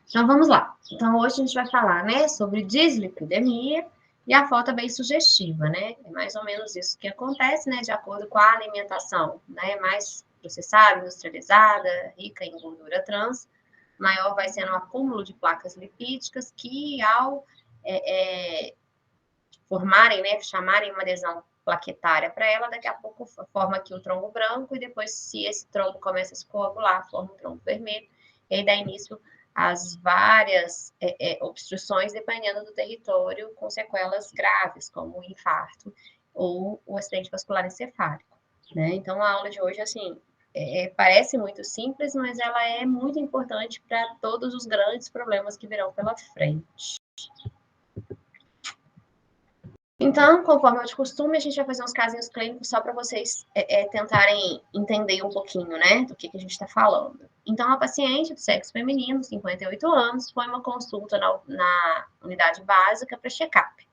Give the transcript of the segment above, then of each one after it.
Então, vamos lá. Então, hoje a gente vai falar, né, sobre dislipidemia e a foto é bem sugestiva, né? É mais ou menos isso que acontece, né, de acordo com a alimentação, né, mais processada, industrializada, rica em gordura trans, maior vai sendo o acúmulo de placas lipídicas que, ao formarem, né, chamarem uma adesão plaquetária para ela, daqui a pouco forma aqui um trombo branco e depois, se esse trombo começa a se coagular, forma um trombo vermelho, e aí dá início às várias obstruções, dependendo do território, com sequelas graves, como o infarto ou o acidente vascular encefálico, né? Então, a aula de hoje, assim, parece muito simples, mas ela é muito importante para todos os grandes problemas que virão pela frente. Então, conforme é de costume, a gente vai fazer uns casinhos clínicos só para vocês tentarem entender um pouquinho, né, do que a gente está falando. Então, a paciente do sexo feminino, 58 anos, foi uma consulta na unidade básica para check-up.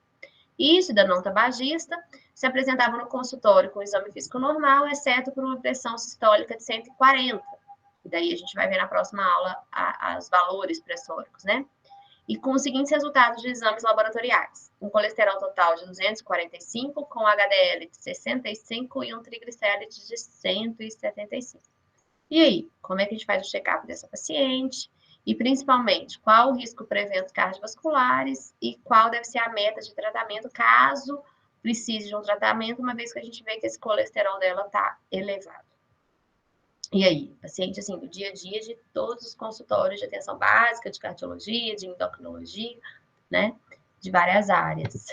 E cidadão tabagista se apresentava no consultório com o exame físico normal, exceto por uma pressão sistólica de 140. E daí a gente vai ver na próxima aula os valores pressóricos, né? E com os seguintes resultados de exames laboratoriais: um colesterol total de 245, com HDL de 65 e um triglicérides de 175. E aí, como é que a gente faz o check-up dessa paciente? E, principalmente, qual o risco para eventos cardiovasculares e qual deve ser a meta de tratamento caso precise de um tratamento, uma vez que a gente vê que esse colesterol dela está elevado. E aí, paciente, assim, do dia a dia de todos os consultórios de atenção básica, de cardiologia, de endocrinologia, né? De várias áreas.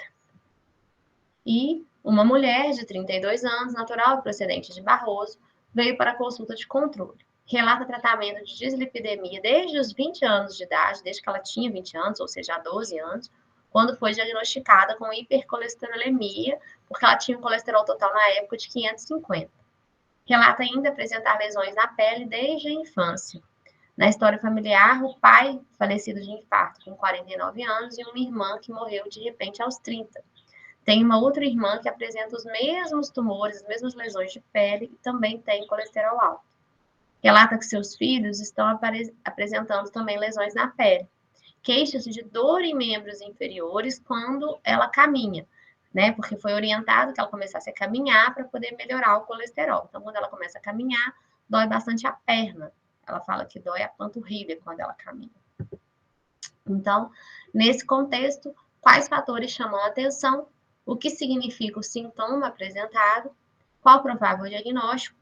E uma mulher de 32 anos, natural procedente de Barroso, veio para a consulta de controle. Relata tratamento de dislipidemia desde os 20 anos de idade, desde que ela tinha 20 anos, ou seja, há 12 anos, quando foi diagnosticada com hipercolesterolemia, porque ela tinha um colesterol total na época de 550. Relata ainda apresentar lesões na pele desde a infância. Na história familiar, o pai falecido de infarto com 49 anos e uma irmã que morreu de repente aos 30. Tem uma outra irmã que apresenta os mesmos tumores, as mesmas lesões de pele e também tem colesterol alto. Relata que seus filhos estão apresentando também lesões na pele. Queixa-se de dor em membros inferiores quando ela caminha, né? Porque foi orientado que ela começasse a caminhar para poder melhorar o colesterol. Então, quando ela começa a caminhar, dói bastante a perna. Ela fala que dói a panturrilha quando ela caminha. Então, nesse contexto, quais fatores chamam a atenção? O que significa o sintoma apresentado? Qual o provável diagnóstico?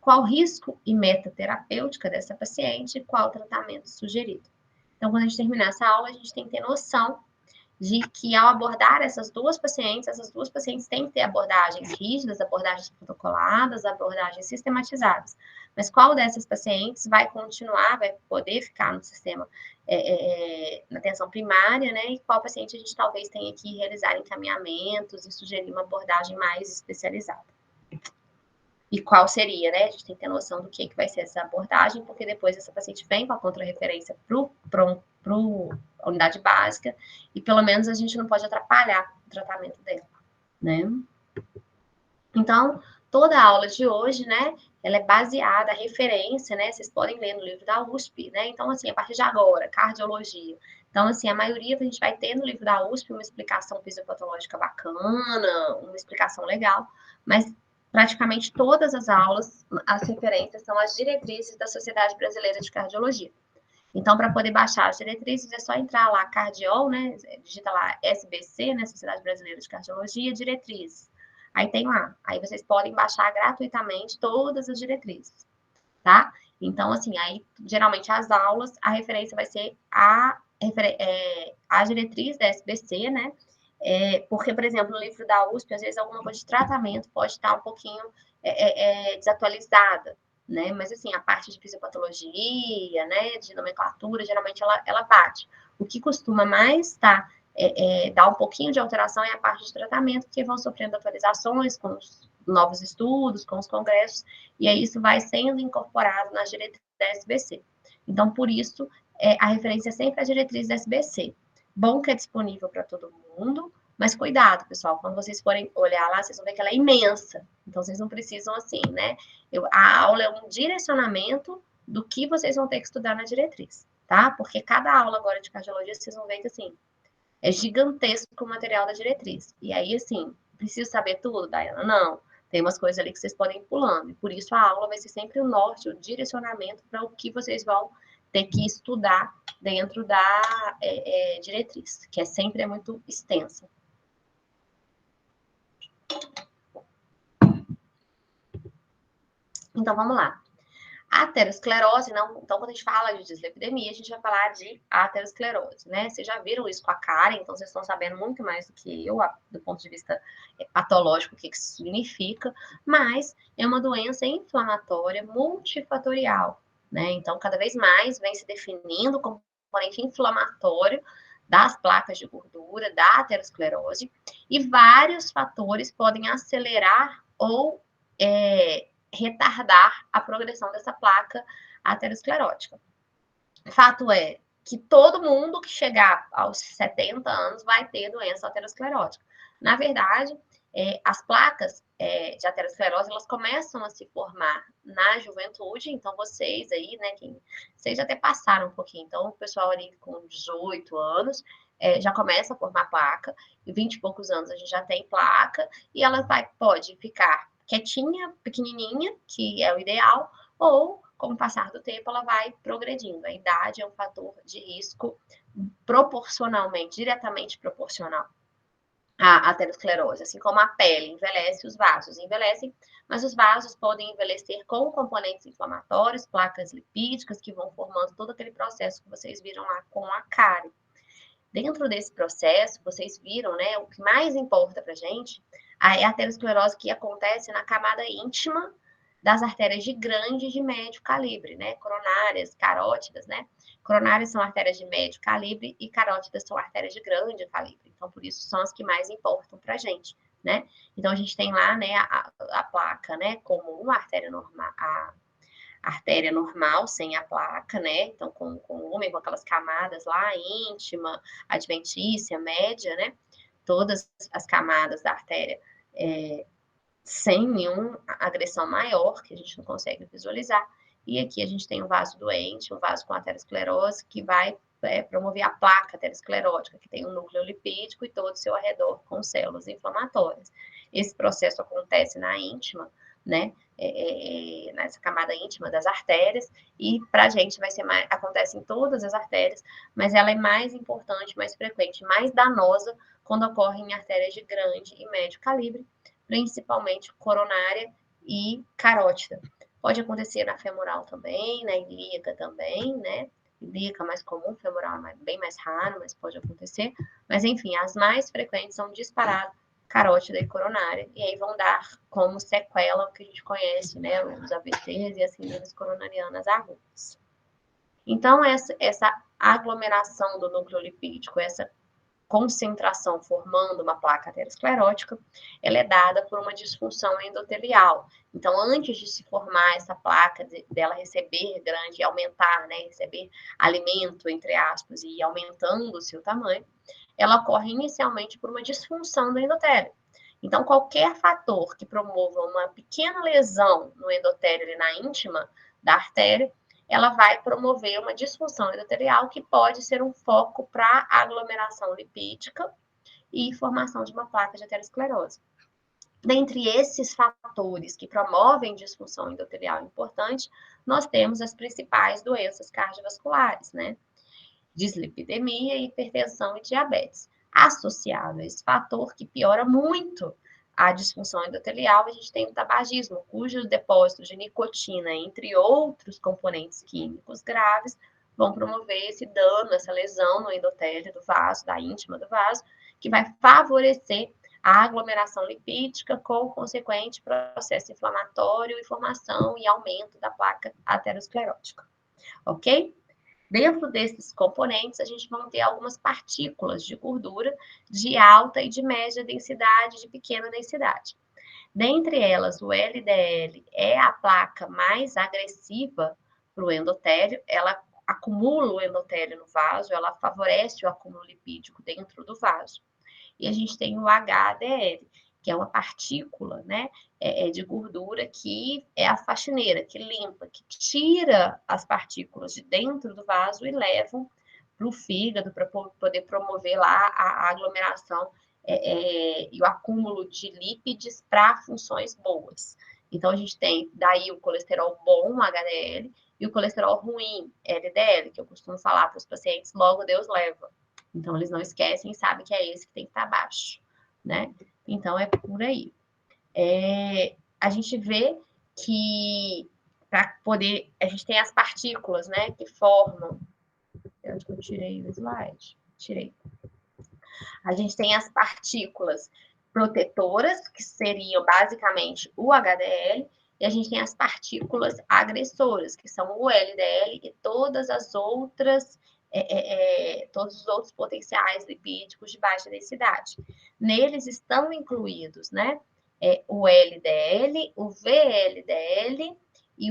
Qual o risco e meta terapêutica dessa paciente? E qual o tratamento sugerido? Então, quando a gente terminar essa aula, a gente tem que ter noção de que, ao abordar essas duas pacientes têm que ter abordagens rígidas, abordagens protocoladas, abordagens sistematizadas. Mas qual dessas pacientes vai continuar, vai poder ficar no sistema, na atenção primária, né? E qual paciente a gente talvez tenha que realizar encaminhamentos e sugerir uma abordagem mais especializada. E qual seria, né? A gente tem que ter noção do que vai ser essa abordagem, porque depois essa paciente vem com a contrarreferência para a unidade básica, e pelo menos a gente não pode atrapalhar o tratamento dela, né? Então, toda a aula de hoje, né, ela é baseada, a referência, né, vocês podem ler no livro da USP, né, então, assim, a partir de agora, cardiologia. Então, assim, a maioria a gente vai ter no livro da USP uma explicação fisiopatológica bacana, uma explicação legal, mas praticamente todas as aulas, as referências são as diretrizes da Sociedade Brasileira de Cardiologia. Então, para poder baixar as diretrizes, é só entrar lá, Cardiol, né, digita lá SBC, né, Sociedade Brasileira de Cardiologia, diretrizes. Aí tem lá, aí vocês podem baixar gratuitamente todas as diretrizes, tá? Então, assim, aí, geralmente, as aulas, a referência vai ser a diretriz da SBC, né? Porque, por exemplo, no livro da USP, às vezes alguma coisa de tratamento pode estar um pouquinho desatualizada, né? Mas, assim, a parte de fisiopatologia, né, de nomenclatura, geralmente ela bate. O que costuma mais dar um pouquinho de alteração é a parte de tratamento, porque vão sofrendo atualizações com os novos estudos, com os congressos, e aí isso vai sendo incorporado nas diretrizes da SBC. Então, por isso, a referência é sempre a diretriz da SBC. Bom que é disponível para todo mundo, mas cuidado, pessoal, quando vocês forem olhar lá, vocês vão ver que ela é imensa. Então, vocês não precisam assim, né? A aula é um direcionamento do que vocês vão ter que estudar na diretriz, tá? Porque cada aula agora de cardiologia, vocês vão ver que, assim, é gigantesco o material da diretriz. E aí, assim, preciso saber tudo, Dayana? Não. Tem umas coisas ali que vocês podem ir pulando. E por isso a aula vai ser sempre o norte, o direcionamento para o que vocês vão ter que estudar dentro da diretriz, que sempre é muito extensa. Então, vamos lá. Aterosclerose, não, então quando a gente fala de dislipidemia, a gente vai falar de aterosclerose, né? Vocês já viram isso com a Karen, então vocês estão sabendo muito mais do que eu, do ponto de vista patológico, o que isso significa, mas é uma doença inflamatória multifatorial, né? Então, cada vez mais vem se definindo como componente inflamatório das placas de gordura, da aterosclerose, e vários fatores podem acelerar ou retardar a progressão dessa placa aterosclerótica. Fato é que todo mundo que chegar aos 70 anos vai ter doença aterosclerótica. Na verdade, as placas de aterosclerose, elas começam a se formar na juventude, então vocês aí, né, vocês até passaram um pouquinho, então o pessoal ali com 18 anos já começa a formar placa, e 20 e poucos anos a gente já tem placa, e ela pode ficar quietinha, pequenininha, que é o ideal, ou com o passar do tempo, ela vai progredindo. A idade é um fator de risco proporcionalmente, diretamente proporcional à aterosclerose. Assim como a pele envelhece, os vasos envelhecem, mas os vasos podem envelhecer com componentes inflamatórios, placas lipídicas, que vão formando todo aquele processo que vocês viram lá com a Karen. Dentro desse processo, vocês viram, né, o que mais importa para a gente é a aterosclerose que acontece na camada íntima das artérias de grande e de médio calibre, né, coronárias, carótidas, né. Coronárias são artérias de médio calibre e carótidas são artérias de grande calibre. Então, por isso, são as que mais importam para a gente, né. Então, a gente tem lá, né, a placa, né, como uma artéria normal, a artéria normal, sem a placa, né? Então, com o homem, com aquelas camadas lá, íntima, adventícia, média, né? Todas as camadas da artéria sem nenhuma agressão maior, que a gente não consegue visualizar. E aqui a gente tem um vaso doente, um vaso com aterosclerose, que vai promover a placa aterosclerótica, que tem um núcleo lipídico e todo o seu arredor com células inflamatórias. Esse processo acontece na íntima, né? Nessa camada íntima das artérias, e para a gente vai ser mais, acontece em todas as artérias, mas ela é mais importante, mais frequente, mais danosa quando ocorre em artérias de grande e médio calibre, principalmente coronária e carótida. Pode acontecer na femoral também, na ilíaca também, né? Ilíaca mais comum, femoral é bem mais raro, mas pode acontecer. Mas enfim, as mais frequentes são disparado carótida e coronária, e aí vão dar como sequela o que a gente conhece, né, os AVCs e as síndromes coronarianas agudas. Então, essa aglomeração do núcleo lipídico, essa concentração formando uma placa aterosclerótica, ela é dada por uma disfunção endotelial. Então, antes de se formar essa placa, dela receber grande e aumentar, né, receber alimento, entre aspas, e ir aumentando o seu tamanho, ela ocorre inicialmente por uma disfunção do endotélio. Então, qualquer fator que promova uma pequena lesão no endotélio ali na íntima da artéria, ela vai promover uma disfunção endotelial que pode ser um foco para aglomeração lipídica e formação de uma placa de aterosclerose. Dentre esses fatores que promovem disfunção endotelial importante, nós temos as principais doenças cardiovasculares, né? Dislipidemia, hipertensão e diabetes. Associado a esse fator que piora muito a disfunção endotelial, a gente tem o tabagismo, cujos depósitos de nicotina, entre outros componentes químicos graves, vão promover esse dano, essa lesão no endotélio do vaso, da íntima do vaso, que vai favorecer a aglomeração lipídica com consequente processo inflamatório e formação e aumento da placa aterosclerótica. Ok? Dentro desses componentes, a gente vai ter algumas partículas de gordura de alta e de média densidade, de pequena densidade. Dentre elas, o LDL é a placa mais agressiva para o endotélio, ela acumula o endotélio no vaso, ela favorece o acúmulo lipídico dentro do vaso. E a gente tem o HDL, que é uma partícula, né, de gordura que é a faxineira, que limpa, que tira as partículas de dentro do vaso e levam para o fígado para poder promover lá a aglomeração e o acúmulo de lípides para funções boas. Então, a gente tem daí o colesterol bom, HDL, e o colesterol ruim, LDL, que eu costumo falar para os pacientes, logo Deus leva. Então, eles não esquecem e sabem que é esse que tem que estar baixo, né? Então, é por aí. A gente vê que para poder, a gente tem as partículas, né, que formam. Eu acho que eu tirei o slide. Tirei. A gente tem as partículas protetoras, que seriam basicamente o HDL, e a gente tem as partículas agressoras, que são o LDL e todas as outras, todos os outros potenciais lipídicos de baixa densidade. Neles estão incluídos, né, o LDL, o VLDL e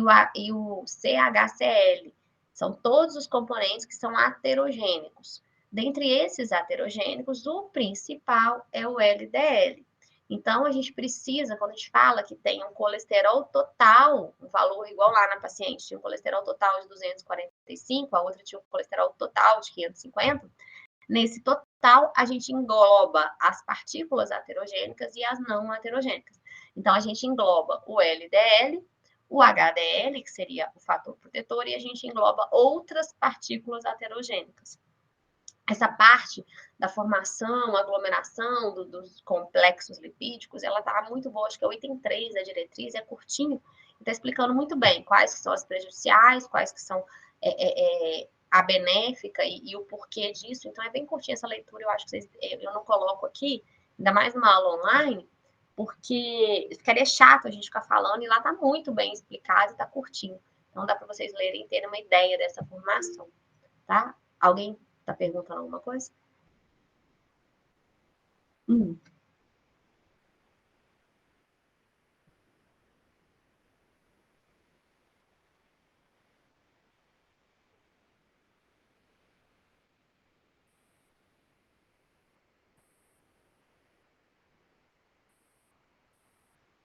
o CHCl. São todos os componentes que são aterogênicos. Dentre esses aterogênicos, o principal é o LDL. Então, a gente precisa, quando a gente fala que tem um colesterol total, um valor igual lá na paciente, tinha um colesterol total de 245, a outra tinha um colesterol total de 550, nesse total, a gente engloba as partículas aterogênicas e as não aterogênicas. Então, a gente engloba o LDL, o HDL, que seria o fator protetor, e a gente engloba outras partículas aterogênicas. Essa parte da formação, aglomeração dos complexos lipídicos, ela está muito boa, acho que é o item 3 da diretriz, é curtinho, está explicando muito bem quais que são as prejudiciais, quais que são a benéfica e o porquê disso. Então, é bem curtinha essa leitura, eu acho que eu não coloco aqui, ainda mais numa aula online, porque ficaria chato a gente ficar falando, e lá está muito bem explicado e está curtinho. Então, dá para vocês lerem e terem uma ideia dessa formação, tá? Alguém está perguntando alguma coisa?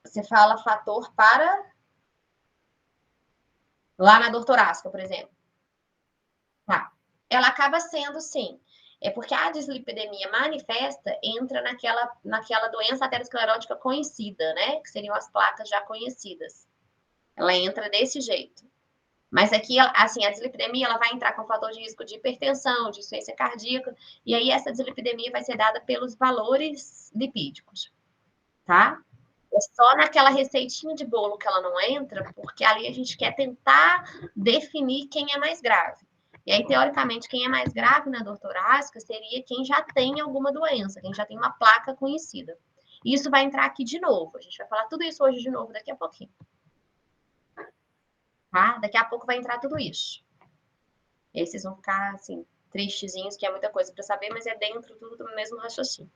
Você fala fator para lá na dor torácica, por exemplo. Tá. Ela acaba sendo, sim. É porque a dislipidemia manifesta entra naquela doença aterosclerótica conhecida, né? Que seriam as placas já conhecidas. Ela entra desse jeito. Mas aqui, assim, a dislipidemia ela vai entrar com fator de risco de hipertensão, de insuficiência cardíaca, e aí essa dislipidemia vai ser dada pelos valores lipídicos, tá? É só naquela receitinha de bolo que ela não entra, porque ali a gente quer tentar definir quem é mais grave. E aí, teoricamente, quem é mais grave na dor torácica seria quem já tem alguma doença, quem já tem uma placa conhecida. E isso vai entrar aqui de novo. A gente vai falar tudo isso hoje de novo daqui a pouquinho. Tá? Daqui a pouco vai entrar tudo isso. E aí vocês vão ficar, assim, tristezinhos, que é muita coisa para saber, mas é dentro tudo do mesmo raciocínio.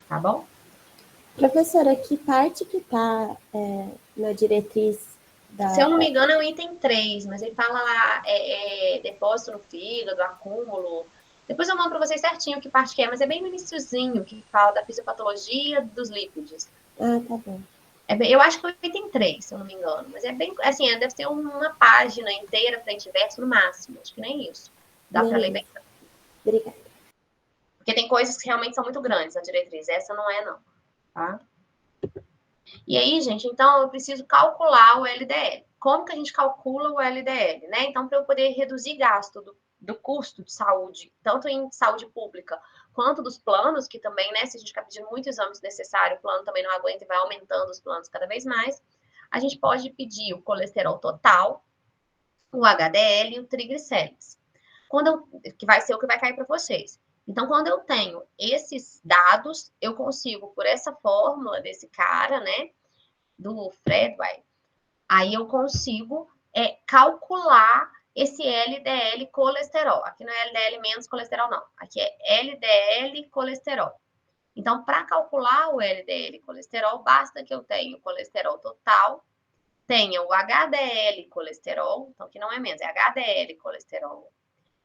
Tá bom? Professora, que parte que está na diretriz da... Se eu não me engano, é o item 3, mas ele fala lá, depósito no fígado, acúmulo. Depois eu mando para vocês certinho que parte que é, mas é bem no iniciozinho que fala da fisiopatologia dos lípidos. Ah, tá bom. Eu acho que é o item 3, se eu não me engano, mas é bem, assim, deve ter uma página inteira, frente e verso, no máximo, acho que nem isso. Dá para ler bem. Obrigada. Porque tem coisas que realmente são muito grandes, a diretriz, essa não é não, tá? E aí, gente, então eu preciso calcular o LDL. Como que a gente calcula o LDL, né? Então, para eu poder reduzir gasto do custo de saúde, tanto em saúde pública quanto dos planos, que também, né, se a gente ficar pedindo muitos exames necessários, o plano também não aguenta e vai aumentando os planos cada vez mais, a gente pode pedir o colesterol total, o HDL e o triglicérides. Que vai ser o que vai cair para vocês. Então, quando eu tenho esses dados, eu consigo, por essa fórmula desse cara, né, do Fredway, aí eu consigo calcular esse LDL colesterol. Aqui não é LDL menos colesterol, não. Aqui é LDL colesterol. Então, para calcular o LDL colesterol, basta que eu tenha o colesterol total, tenha o HDL colesterol, então que não é menos, é HDL colesterol,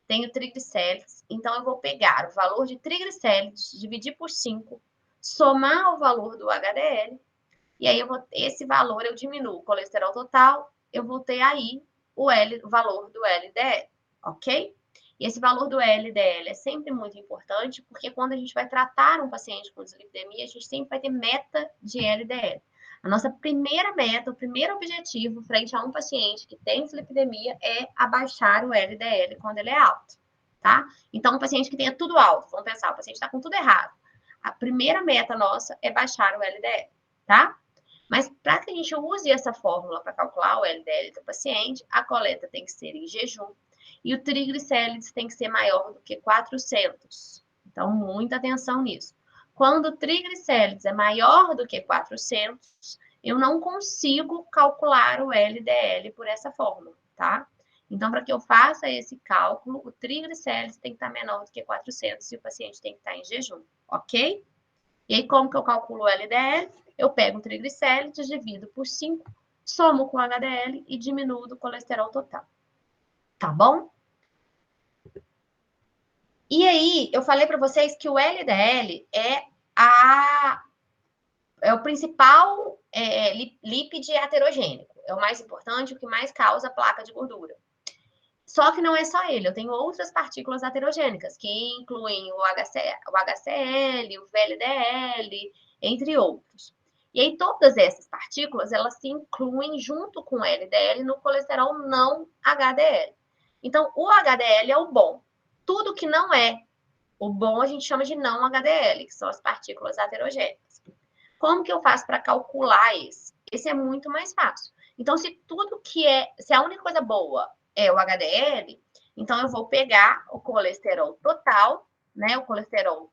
tenho triglicéridos, então eu vou pegar o valor de triglicéridos, dividir por 5, somar o valor do HDL, e aí esse valor eu diminuo o colesterol total, eu vou ter aí o valor do LDL, ok? E esse valor do LDL é sempre muito importante, porque quando a gente vai tratar um paciente com dislipidemia, a gente sempre vai ter meta de LDL. A nossa primeira meta, o primeiro objetivo frente a um paciente que tem dislipidemia é abaixar o LDL quando ele é alto, tá? Então, um paciente que tenha tudo alto, vamos pensar, o paciente está com tudo errado. A primeira meta nossa é baixar o LDL, tá? Mas para que a gente use essa fórmula para calcular o LDL do paciente, a coleta tem que ser em jejum e o triglicérides tem que ser maior do que 400. Então, muita atenção nisso. Quando o triglicérides é maior do que 400, eu não consigo calcular o LDL por essa fórmula, tá? Então, para que eu faça esse cálculo, o triglicérides tem que estar menor do que 400 e o paciente tem que estar em jejum, ok? E aí, como que eu calculo o LDL? Eu pego o triglicérides, divido por 5, somo com o HDL e diminuo do colesterol total. Tá bom? E aí, eu falei para vocês que o LDL é o principal lípide heterogênico. É o mais importante, o que mais causa placa de gordura. Só que não é só ele, eu tenho outras partículas heterogênicas, que incluem o HCl, o VLDL, entre outros. E aí, todas essas partículas, elas se incluem junto com o LDL no colesterol não HDL. Então, o HDL é o bom. Tudo que não é o bom, a gente chama de não HDL, que são as partículas heterogênicas. Como que eu faço para calcular esse? Esse é muito mais fácil. Então, se a única coisa boa é o HDL, então eu vou pegar o colesterol total, né? O colesterol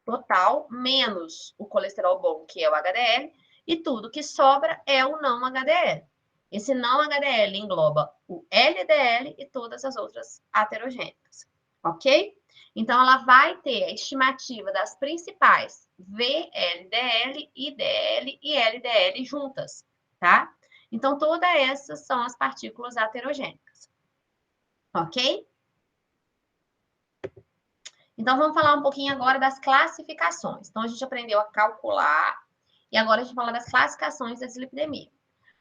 total menos o colesterol bom, que é o HDL, e tudo que sobra é o não HDL. Esse não HDL engloba o LDL e todas as outras heterogênicas, ok? Então, ela vai ter a estimativa das principais VLDL, IDL e LDL juntas, tá? Então, todas essas são as partículas heterogênicas, ok? Então, vamos falar um pouquinho agora das classificações. Então, a gente aprendeu a calcular e agora a gente fala das classificações da dislipidemia.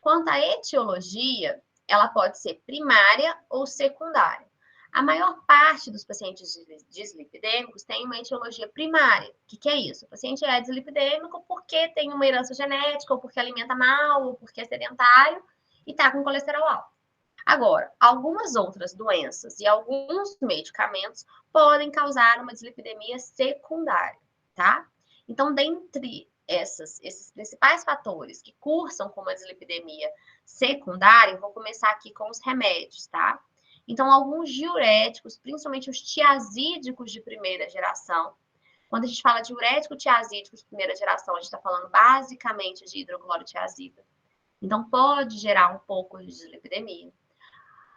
Quanto à etiologia, ela pode ser primária ou secundária. A maior parte dos pacientes dislipidêmicos tem uma etiologia primária. O que é isso? O paciente é dislipidêmico porque tem uma herança genética, ou porque alimenta mal, ou porque é sedentário e está com colesterol alto. Agora, algumas outras doenças e alguns medicamentos podem causar uma dislipidemia secundária, tá? Então, dentre esses principais fatores que cursam com uma dislipidemia secundária, eu vou começar aqui com os remédios, tá? Então, alguns diuréticos, principalmente os tiazídicos de primeira geração. Quando a gente fala de diurético tiazídico de primeira geração, a gente está falando basicamente de hidroclorotiazida. Então, pode gerar um pouco de dislipidemia.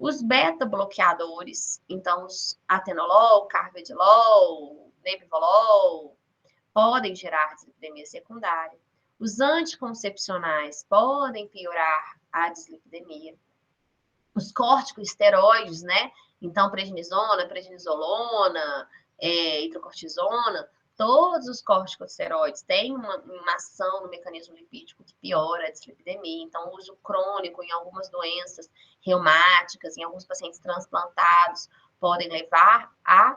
Os beta-bloqueadores, então os atenolol, carvedilol, nebivolol, podem gerar dislipidemia secundária. Os anticoncepcionais podem piorar a dislipidemia. Os corticosteroides, né? Então, prednisona, prednisolona, hidrocortisona, todos os corticosteroides têm uma ação no mecanismo lipídico que piora a dislipidemia. Então, o uso crônico em algumas doenças reumáticas, em alguns pacientes transplantados, podem levar a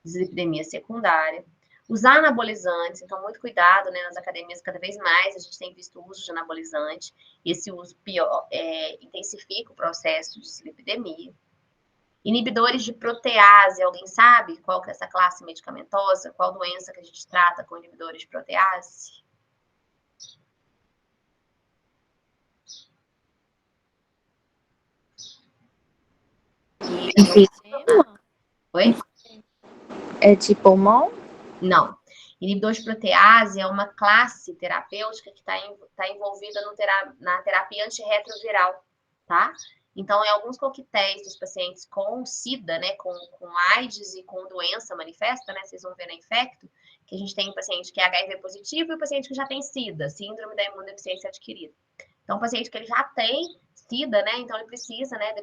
dislipidemia secundária. Os anabolizantes, então, muito cuidado, né? Nas academias, cada vez mais a gente tem visto o uso de anabolizante. Esse uso intensifica o processo de dislipidemia. Inibidores de protease, alguém sabe qual que é essa classe medicamentosa? Qual doença que a gente trata com inibidores de protease? Oi? É de pulmão? Não. Inibidor de protease é uma classe terapêutica que está envolvida na terapia antirretroviral, tá? Então, em alguns coquetéis dos pacientes com SIDA, né, com AIDS e com doença manifesta, né, vocês vão ver na Infecto, que a gente tem um paciente que é HIV positivo e um paciente que já tem SIDA, síndrome da imunodeficiência adquirida. Então, o paciente que ele já tem SIDA, né, então ele precisa, né,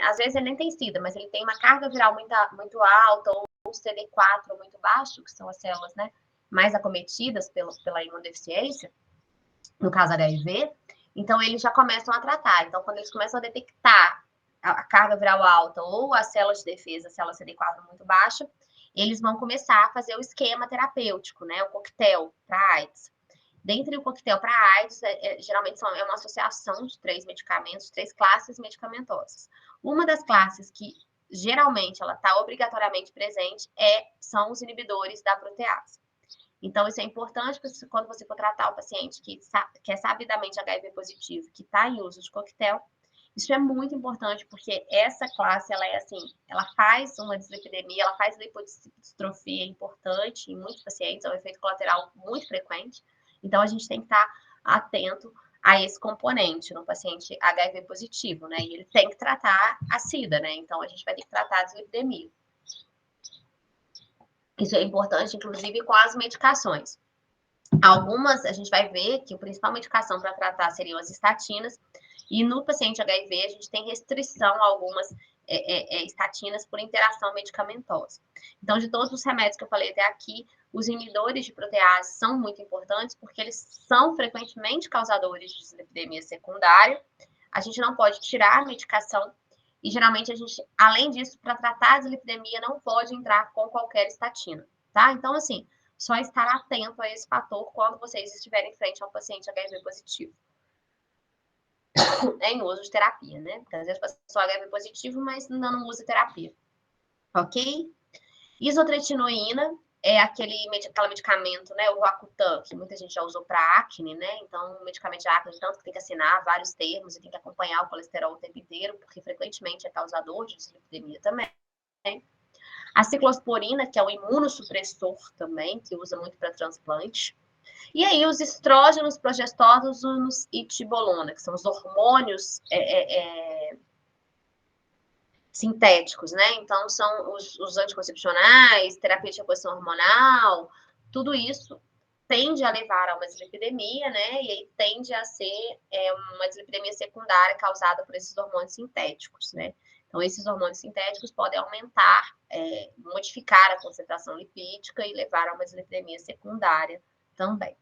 às vezes ele nem tem SIDA, mas ele tem uma carga viral muito alta, ou CD4 muito baixo, que são as células, né, mais acometidas pela imunodeficiência, no caso HIV, então eles já começam a tratar. Então, quando eles começam a detectar a carga viral alta ou as células de defesa, a célula CD4 muito baixa, eles vão começar a fazer o esquema terapêutico, né? O coquetel para AIDS. Dentre o coquetel para AIDS, geralmente é uma associação de 3 medicamentos, 3 classes medicamentosas. Uma das classes que geralmente ela está obrigatoriamente presente são os inibidores da protease. Então, isso é importante quando você for tratar o paciente que é sabidamente HIV positivo, que está em uso de coquetel. Isso é muito importante, porque essa classe, ela é assim, ela faz uma dislipidemia, ela faz lipodistrofia importante em muitos pacientes, é um efeito colateral muito frequente. Então, a gente tem que estar atento a esse componente no paciente HIV positivo, né? E ele tem que tratar a SIDA, né? Então, a gente vai ter que tratar a dislipidemia. Isso é importante, inclusive, com as medicações. Algumas, a gente vai ver que a principal medicação para tratar seriam as estatinas, e no paciente HIV, a gente tem restrição a algumas estatinas por interação medicamentosa. Então, de todos os remédios que eu falei até aqui, os inibidores de protease são muito importantes, porque eles são frequentemente causadores de dislipidemia secundária. A gente não pode tirar a medicação, e geralmente a gente, além disso, para tratar a dislipidemia, não pode entrar com qualquer estatina, tá? Então, assim, só estar atento a esse fator quando vocês estiverem em frente a um paciente HIV positivo. Em uso de terapia, né? Porque às vezes a pessoa é HIV positivo, mas não usa terapia. Ok? Isotretinoína é aquele medicamento, né? O Roacutan, que muita gente já usou para acne, né? Então, o medicamento de acne, tanto que tem que assinar vários termos e tem que acompanhar o colesterol o tempo inteiro, porque frequentemente é causador de dislipidemia também. A ciclosporina, que é o imunossupressor também, que usa muito para transplante. E aí, os estrógenos, progestógenos e tibolona, que são os hormônios sintéticos, né? Então, são os anticoncepcionais, terapia de reposição hormonal, tudo isso tende a levar a uma dislipidemia, né? E aí tende a ser uma dislipidemia secundária causada por esses hormônios sintéticos, né? Então, esses hormônios sintéticos podem aumentar, modificar a concentração lipídica e levar a uma dislipidemia secundária também.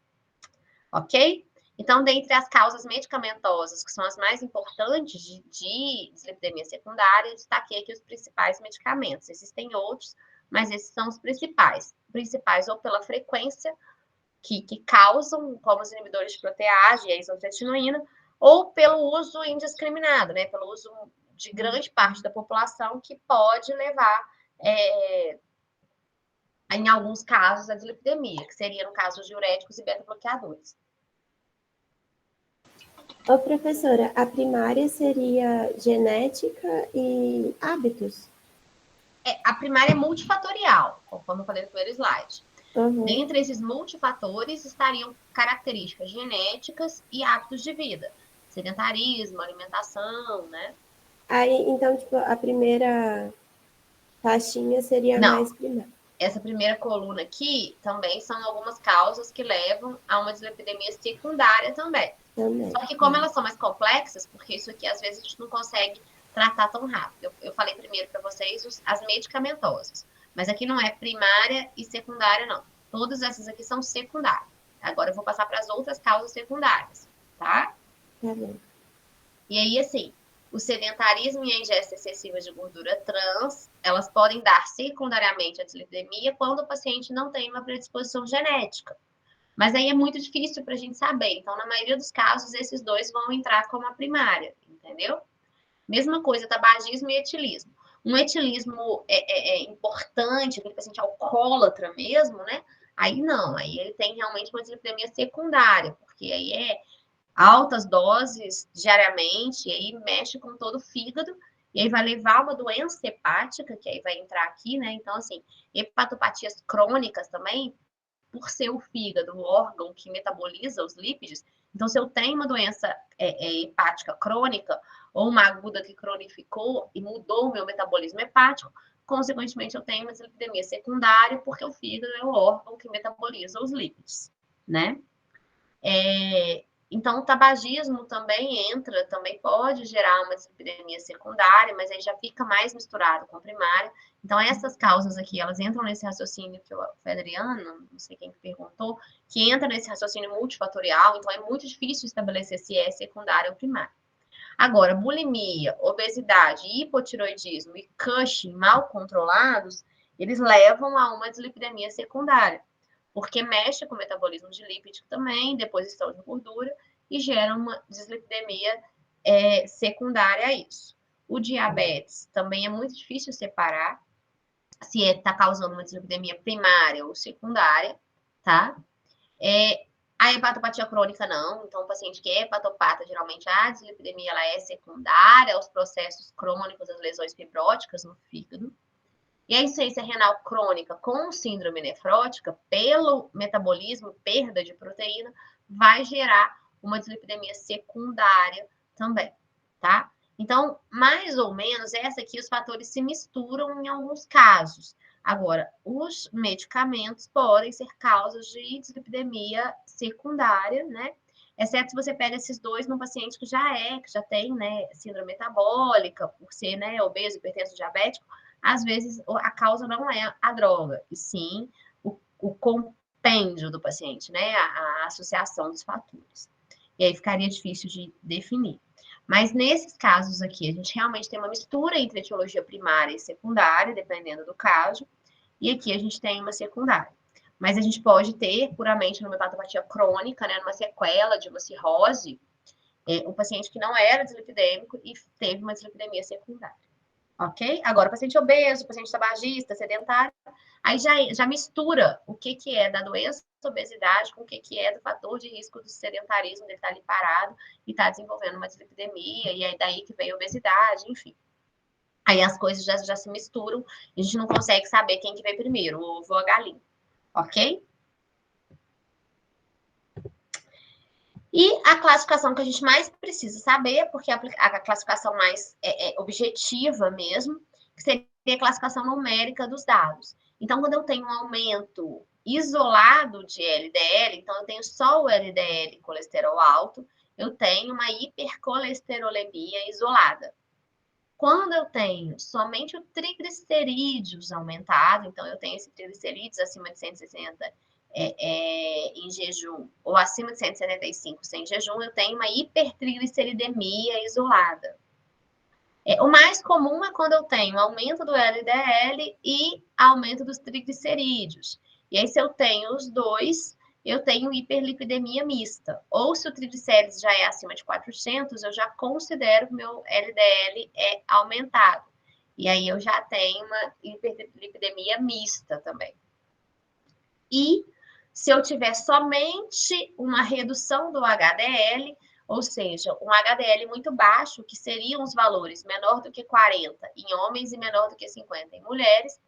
Ok? Então, dentre as causas medicamentosas, que são as mais importantes de dislipidemia secundária, eu destaquei aqui os principais medicamentos. Existem outros, mas esses são os principais. Principais ou pela frequência que causam, como os inibidores de protease e a isotretinoína, ou pelo uso indiscriminado, né? Pelo uso de grande parte da população, que pode levar, em alguns casos, a dislipidemia, que seria no caso os diuréticos e beta-bloqueadores. Ô, professora, a primária seria genética e hábitos? A primária é multifatorial, conforme eu falei no primeiro slide. Uhum. Dentre esses multifatores estariam características genéticas e hábitos de vida. Sedentarismo, alimentação, né? Aí, então, tipo, a primeira pastinha seria mais primária. Essa primeira coluna aqui também são algumas causas que levam a uma dislipidemia secundária também. Só que como elas são mais complexas, porque isso aqui às vezes a gente não consegue tratar tão rápido. Eu falei primeiro para vocês as medicamentosas, mas aqui não é primária e secundária, não. Todas essas aqui são secundárias. Agora eu vou passar para as outras causas secundárias, tá? Tá bom. E aí, assim, o sedentarismo e a ingesta excessiva de gordura trans, elas podem dar secundariamente a dislipidemia quando o paciente não tem uma predisposição genética. Mas aí é muito difícil para a gente saber. Então, na maioria dos casos, esses dois vão entrar como a primária, entendeu? Mesma coisa, tabagismo e etilismo. Um etilismo importante, aquele paciente alcoólatra mesmo, né? Aí não, aí ele tem realmente uma dislipidemia secundária, porque aí é altas doses diariamente, e aí mexe com todo o fígado, e aí vai levar a uma doença hepática, que aí vai entrar aqui, né? Então, assim, hepatopatias crônicas também, por ser o fígado o órgão que metaboliza os lípides, então se eu tenho uma doença hepática crônica ou uma aguda que cronificou e mudou o meu metabolismo hepático, consequentemente eu tenho uma dislipidemia secundária, porque o fígado é o órgão que metaboliza os lípides, né? Então, o tabagismo também entra, também pode gerar uma dislipidemia secundária, mas aí já fica mais misturado com primária. Então, essas causas aqui, elas entram nesse raciocínio que o Adriano, não sei quem perguntou, que entra nesse raciocínio multifatorial, então é muito difícil estabelecer se é secundária ou primária. Agora, bulimia, obesidade, hipotiroidismo e Cushing mal controlados, eles levam a uma dislipidemia secundária, porque mexe com o metabolismo de lípido também, deposição de gordura, e gera uma dislipidemia secundária a isso. O diabetes também é muito difícil separar se está causando uma dislipidemia primária ou secundária, tá? A hepatopatia crônica não, então o paciente que é hepatopata, geralmente a dislipidemia ela é secundária aos processos crônicos das lesões fibróticas no fígado. E a insuficiência renal crônica com síndrome nefrótica, pelo metabolismo, perda de proteína, vai gerar uma dislipidemia secundária também, tá? Então, mais ou menos, essa aqui, os fatores se misturam em alguns casos. Agora, os medicamentos podem ser causas de dislipidemia secundária, né? Exceto se você pega esses dois num paciente que já tem, né, síndrome metabólica, por ser, né, obeso, hipertenso, diabético, às vezes a causa não é a droga, e sim o compêndio do paciente, né? A associação dos fatores. E aí ficaria difícil de definir. Mas nesses casos aqui, a gente realmente tem uma mistura entre etiologia primária e secundária, dependendo do caso, e aqui a gente tem uma secundária. Mas a gente pode ter puramente numa hepatopatia crônica, né, numa sequela de uma cirrose, um paciente que não era dislipidêmico e teve uma dislipidemia secundária. Ok? Agora, o paciente obeso, o paciente tabagista, sedentário, aí já mistura o que é da doença, obesidade, com o que é do fator de risco do sedentarismo, dele estar ali parado e estar desenvolvendo uma dislipidemia, e aí daí que vem a obesidade, enfim. Aí as coisas já se misturam, a gente não consegue saber quem que veio primeiro, o ovo ou a galinha, ok? E a classificação que a gente mais precisa saber, porque a classificação mais objetiva mesmo, que seria a classificação numérica dos dados. Então, quando eu tenho um aumento isolado de LDL, então eu tenho só o LDL colesterol alto, eu tenho uma hipercolesterolemia isolada. Quando eu tenho somente o triglicerídeos aumentado, então eu tenho esse triglicerídeos acima de 160 em jejum, ou acima de 175 sem jejum, eu tenho uma hipertrigliceridemia isolada. O mais comum é quando eu tenho aumento do LDL e aumento dos triglicerídeos. E aí, se eu tenho os dois, eu tenho hiperlipidemia mista. Ou se o triglicérides já é acima de 400, eu já considero que o meu LDL é aumentado. E aí eu já tenho uma hiperlipidemia mista também. E se eu tiver somente uma redução do HDL, ou seja, um HDL muito baixo, que seriam os valores menor do que 40 em homens e menor do que 50 em mulheres,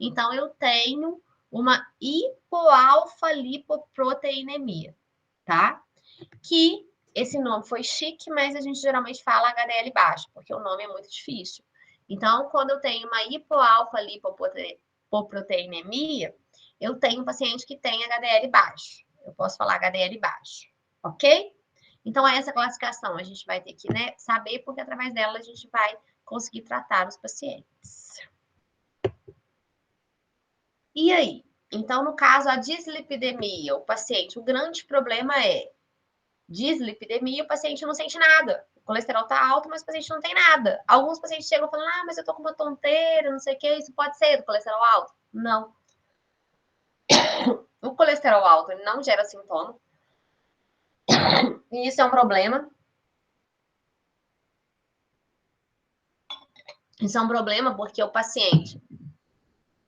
então eu tenho uma hipoalfa-lipoproteinemia, tá? Que esse nome foi chique, mas a gente geralmente fala HDL baixo, porque o nome é muito difícil. Então, quando eu tenho uma hipoalfa-lipoproteinemia, eu tenho um paciente que tem HDL baixo. Eu posso falar HDL baixo, ok? Então, essa classificação a gente vai ter que, né, saber, porque através dela a gente vai conseguir tratar os pacientes. E aí? Então, no caso, a dislipidemia, o paciente, o grande problema é dislipidemia, o paciente não sente nada. O colesterol está alto, mas o paciente não tem nada. Alguns pacientes chegam falando, mas eu tô com uma tonteira, não sei o que, isso pode ser do colesterol alto? Não. O colesterol alto ele não gera sintoma. E isso é um problema. Isso é um problema porque o paciente,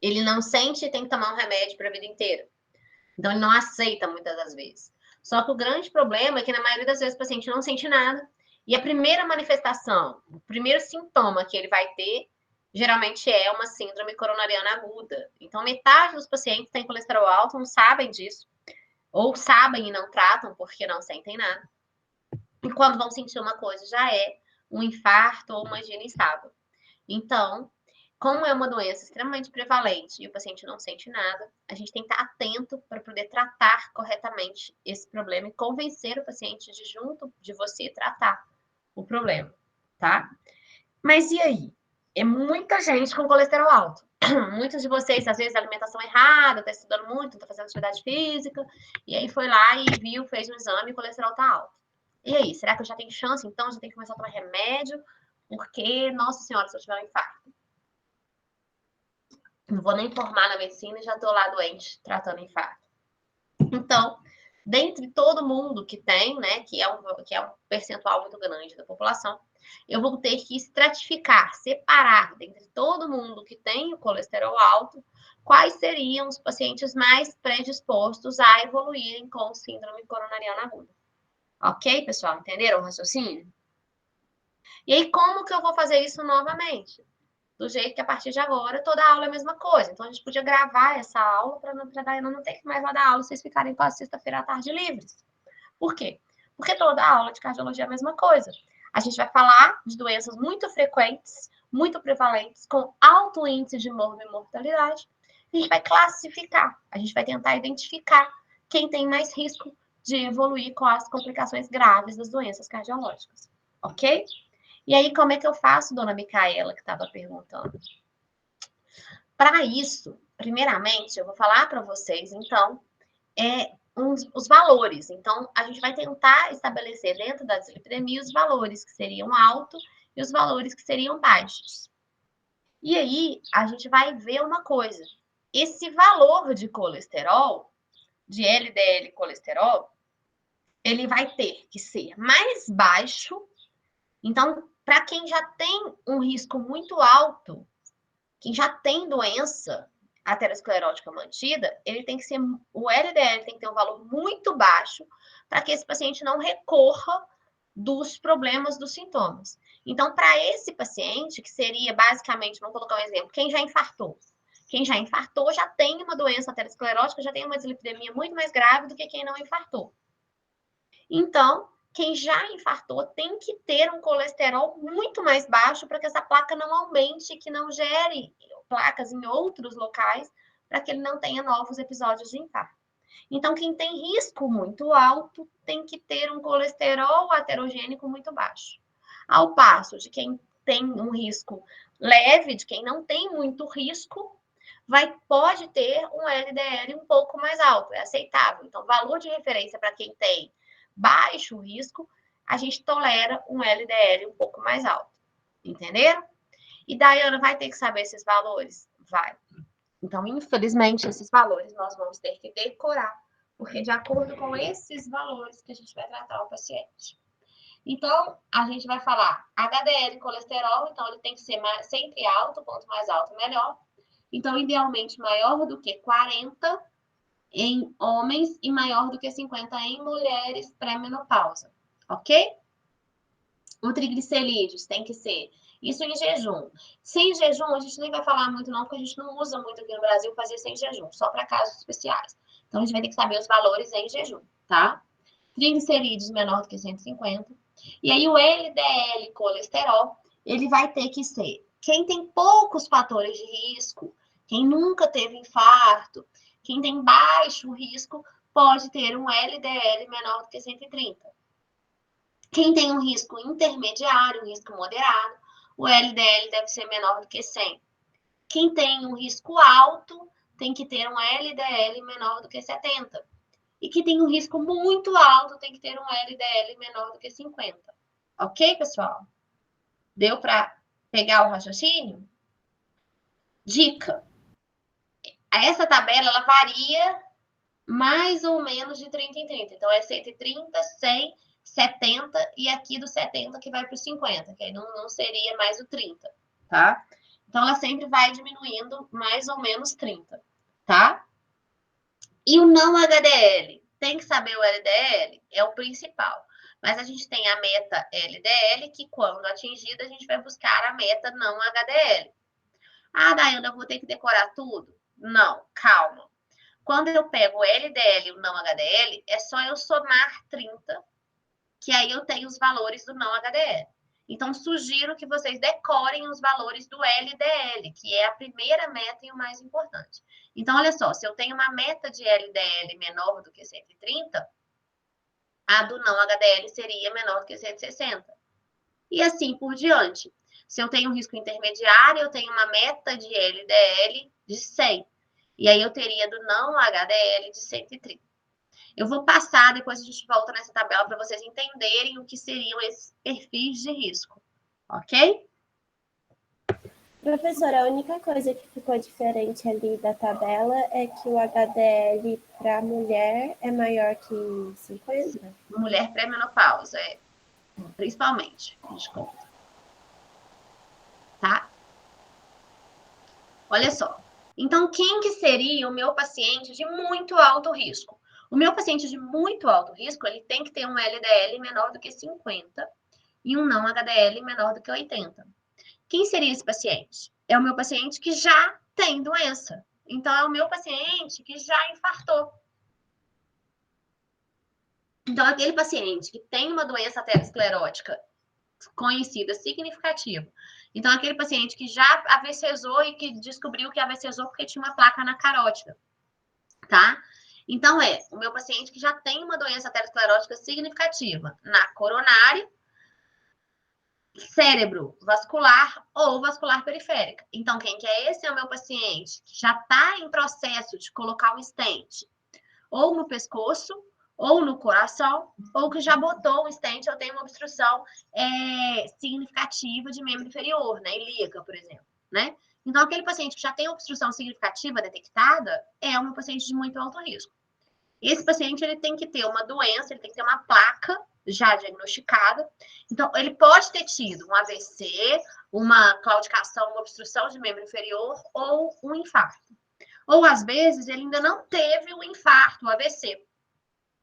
ele não sente e tem que tomar um remédio para a vida inteira. Então, ele não aceita muitas das vezes. Só que o grande problema é que, na maioria das vezes, o paciente não sente nada. E a primeira manifestação, o primeiro sintoma que ele vai ter, geralmente é uma síndrome coronariana aguda. Então, metade dos pacientes tem colesterol alto, não sabem disso. Ou sabem e não tratam porque não sentem nada. E quando vão sentir uma coisa, já é um infarto ou uma angina instável. Então, como é uma doença extremamente prevalente e o paciente não sente nada, a gente tem que estar atento para poder tratar corretamente esse problema e convencer o paciente de, junto de você, tratar o problema, tá? Mas e aí? É muita gente com colesterol alto. Muitos de vocês, às vezes, alimentação errada, tá estudando muito, tá fazendo atividade física, e aí foi lá e viu, fez um exame e o colesterol tá alto. E aí, será que eu já tenho chance, então? Já tenho que começar a tomar remédio? Porque, nossa senhora, se eu tiver um infarto. Não vou nem formar na medicina e já tô lá doente, tratando infarto. Então, dentre todo mundo que tem, né, que é um percentual muito grande da população, eu vou ter que estratificar, separar dentre todo mundo que tem o colesterol alto, quais seriam os pacientes mais predispostos a evoluírem com síndrome coronariana aguda. Ok, pessoal? Entenderam o raciocínio? E aí, como que eu vou fazer isso novamente? Do jeito que a partir de agora toda aula é a mesma coisa. Então a gente podia gravar essa aula para não ter que mais lá dar aula, vocês ficarem com a sexta-feira à tarde livres. Por quê? Porque toda aula de cardiologia é a mesma coisa. A gente vai falar de doenças muito frequentes, muito prevalentes, com alto índice de morte e mortalidade. A gente vai classificar, a gente vai tentar identificar quem tem mais risco de evoluir com as complicações graves das doenças cardiológicas. Ok? E aí, como é que eu faço, dona Micaela, que estava perguntando? Para isso, primeiramente, eu vou falar para vocês, então, os valores. Então, a gente vai tentar estabelecer dentro da dislipidemia os valores que seriam altos e os valores que seriam baixos. E aí, a gente vai ver uma coisa. Esse valor de colesterol, de LDL colesterol, ele vai ter que ser mais baixo. Então, para quem já tem um risco muito alto, quem já tem doença aterosclerótica mantida, ele tem que ser, o LDL tem que ter um valor muito baixo para que esse paciente não recorra dos problemas dos sintomas. Então, para esse paciente, que seria basicamente, vamos colocar um exemplo, quem já infartou. Quem já infartou já tem uma doença aterosclerótica, já tem uma dislipidemia muito mais grave do que quem não infartou. Então, quem já infartou tem que ter um colesterol muito mais baixo para que essa placa não aumente, que não gere placas em outros locais, para que ele não tenha novos episódios de infarto. Então, quem tem risco muito alto tem que ter um colesterol aterogênico muito baixo. Ao passo de quem tem um risco leve, de quem não tem muito risco, pode ter um LDL um pouco mais alto, é aceitável. Então, valor de referência para quem tem baixo risco, a gente tolera um LDL um pouco mais alto. Entenderam? E Daiana vai ter que saber esses valores? Vai. Então, infelizmente, esses valores nós vamos ter que decorar, porque de acordo com esses valores que a gente vai tratar o paciente. Então, a gente vai falar HDL colesterol, então ele tem que ser sempre alto, quanto mais alto, melhor. Então, idealmente, maior do que 40 em homens e maior do que 50 em mulheres pré-menopausa, ok? O triglicerídeos tem que ser isso em jejum. Sem jejum, a gente nem vai falar muito não, porque a gente não usa muito aqui no Brasil fazer sem jejum, só para casos especiais. Então, a gente vai ter que saber os valores em jejum, tá? Triglicerídeos menor do que 150. E aí, o LDL colesterol, ele vai ter que ser quem tem poucos fatores de risco, quem nunca teve infarto, quem tem baixo risco, pode ter um LDL menor do que 130. Quem tem um risco intermediário, um risco moderado, o LDL deve ser menor do que 100. Quem tem um risco alto tem que ter um LDL menor do que 70. E quem tem um risco muito alto tem que ter um LDL menor do que 50. Ok, pessoal? Deu para pegar o raciocínio? Dica. Essa tabela, ela varia mais ou menos de 30 em 30. Então, é 130, 100, 70 e aqui do 70 que vai para o 50, que aí não seria mais o 30, tá? Então, ela sempre vai diminuindo mais ou menos 30, tá? E o não HDL? Tem que saber o LDL? É o principal. Mas a gente tem a meta LDL, que quando atingida, a gente vai buscar a meta não HDL. Ah, Daiana, eu vou ter que decorar tudo? Não, calma. Quando eu pego o LDL e o não HDL, é só eu somar 30, que aí eu tenho os valores do não HDL. Então, sugiro que vocês decorem os valores do LDL, que é a primeira meta e o mais importante. Então, olha só, se eu tenho uma meta de LDL menor do que 130, a do não HDL seria menor do que 160. E assim por diante. Se eu tenho um risco intermediário, eu tenho uma meta de LDL de 100. E aí eu teria do não HDL de 130. Eu vou passar, depois a gente volta nessa tabela para vocês entenderem o que seriam esses perfis de risco. Ok? Professora, a única coisa que ficou diferente ali da tabela é que o HDL para mulher é maior que 50? Mulher pré-menopausa, principalmente, a gente conta. Tá? Olha só. Então, quem que seria o meu paciente de muito alto risco? O meu paciente de muito alto risco, ele tem que ter um LDL menor do que 50 e um não HDL menor do que 80. Quem seria esse paciente? É o meu paciente que já tem doença. Então, é o meu paciente que já infartou. Então, aquele paciente que tem uma doença aterosclerótica conhecida, significativa. Então, aquele paciente que já AVCzou e que descobriu que AVCzou porque tinha uma placa na carótida, tá? Então, o meu paciente que já tem uma doença aterosclerótica significativa na coronária, cérebro vascular ou vascular periférica. Então, quem que é esse? É o meu paciente que já está em processo de colocar um stent ou no pescoço, ou no coração, ou que já botou um stent ou tem uma obstrução significativa de membro inferior, né? Ilíaca, por exemplo, né? Então, aquele paciente que já tem obstrução significativa detectada é um paciente de muito alto risco. Esse paciente, ele tem que ter uma doença, ele tem que ter uma placa já diagnosticada. Então, ele pode ter tido um AVC, uma claudicação, uma obstrução de membro inferior ou um infarto. Ou, às vezes, ele ainda não teve o infarto, o AVC.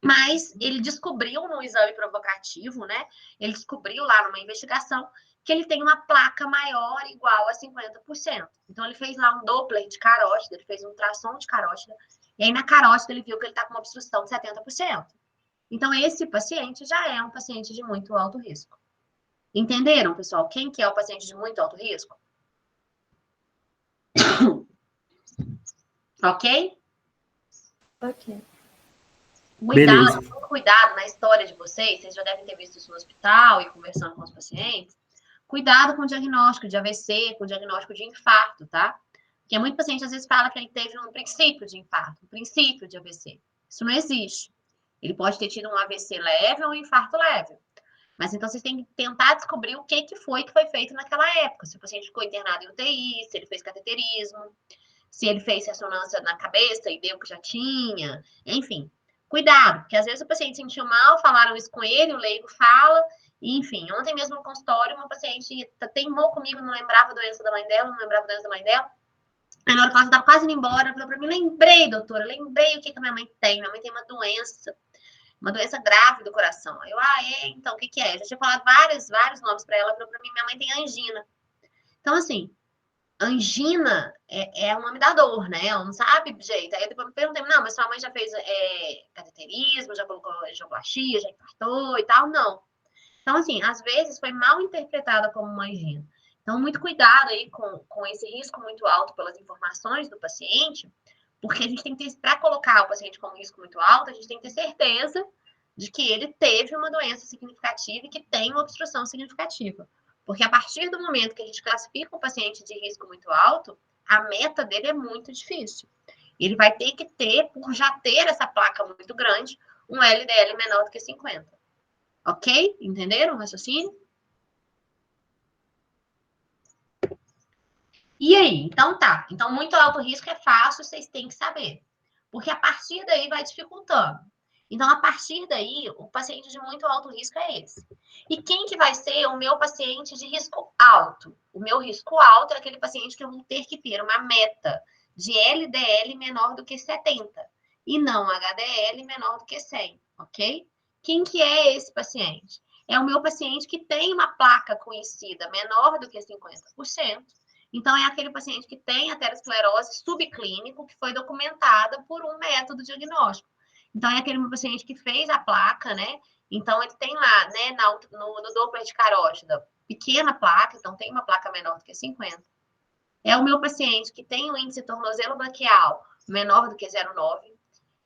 Mas ele descobriu no exame provocativo, né? Ele descobriu lá numa investigação que ele tem uma placa maior igual a 50%. Então, ele fez lá um Doppler de carótida, ele fez um ultrassom de carótida, e aí na carótida ele viu que ele está com uma obstrução de 70%. Então, esse paciente já é um paciente de muito alto risco. Entenderam, pessoal? Quem que é o paciente de muito alto risco? Ok? Ok. Cuidado, cuidado na história de vocês já devem ter visto isso no hospital e conversando com os pacientes. Cuidado com o diagnóstico de AVC, com o diagnóstico de infarto, tá? Porque muito paciente às vezes fala que ele teve um princípio de infarto, um princípio de AVC. Isso não existe. Ele pode ter tido um AVC leve ou um infarto leve. Mas então vocês têm que tentar descobrir o que foi feito naquela época. Se o paciente ficou internado em UTI, se ele fez cateterismo, se ele fez ressonância na cabeça e deu que já tinha, enfim. Cuidado, porque às vezes o paciente sentiu mal, falaram isso com ele, o leigo fala, e, enfim. Ontem mesmo no consultório, uma paciente teimou comigo, não lembrava a doença da mãe dela, não lembrava a doença da mãe dela. Aí na hora que ela estava quase indo embora, ela falou para mim, lembrei, doutora, lembrei o que a minha mãe tem. Minha mãe tem uma doença grave do coração. Eu, então, o que é? Eu já tinha falado vários nomes para ela, falou para mim, minha mãe tem angina. Então, assim, angina é o nome da dor, né? Ela não sabe jeito. Aí depois me perguntei, não, mas sua mãe já fez cateterismo, já colocou angioplastia, já infartou e tal? Não. Então, assim, às vezes foi mal interpretada como uma angina. Então, muito cuidado aí com esse risco muito alto pelas informações do paciente, porque a gente tem que ter, para colocar o paciente como risco muito alto, a gente tem que ter certeza de que ele teve uma doença significativa e que tem uma obstrução significativa. Porque a partir do momento que a gente classifica o paciente de risco muito alto, a meta dele é muito difícil. Ele vai ter que ter, por já ter essa placa muito grande, um LDL menor do que 50. Ok? Entenderam o raciocínio? E aí? Então tá. Então, muito alto risco é fácil, vocês têm que saber. Porque a partir daí vai dificultando. Então, a partir daí, o paciente de muito alto risco é esse. E quem que vai ser o meu paciente de risco alto? O meu risco alto é aquele paciente que eu vou ter que ter uma meta de LDL menor do que 70 e não HDL menor do que 100, ok? Quem que é esse paciente? É o meu paciente que tem uma placa conhecida menor do que 50%. Então, é aquele paciente que tem aterosclerose subclínico que foi documentada por um método diagnóstico. Então, é aquele paciente que fez a placa, né? Então, ele tem lá, né, no Doppler de carótida, pequena placa, então tem uma placa menor do que 50. É o meu paciente que tem o índice tornozelo braquial menor do que 0,9.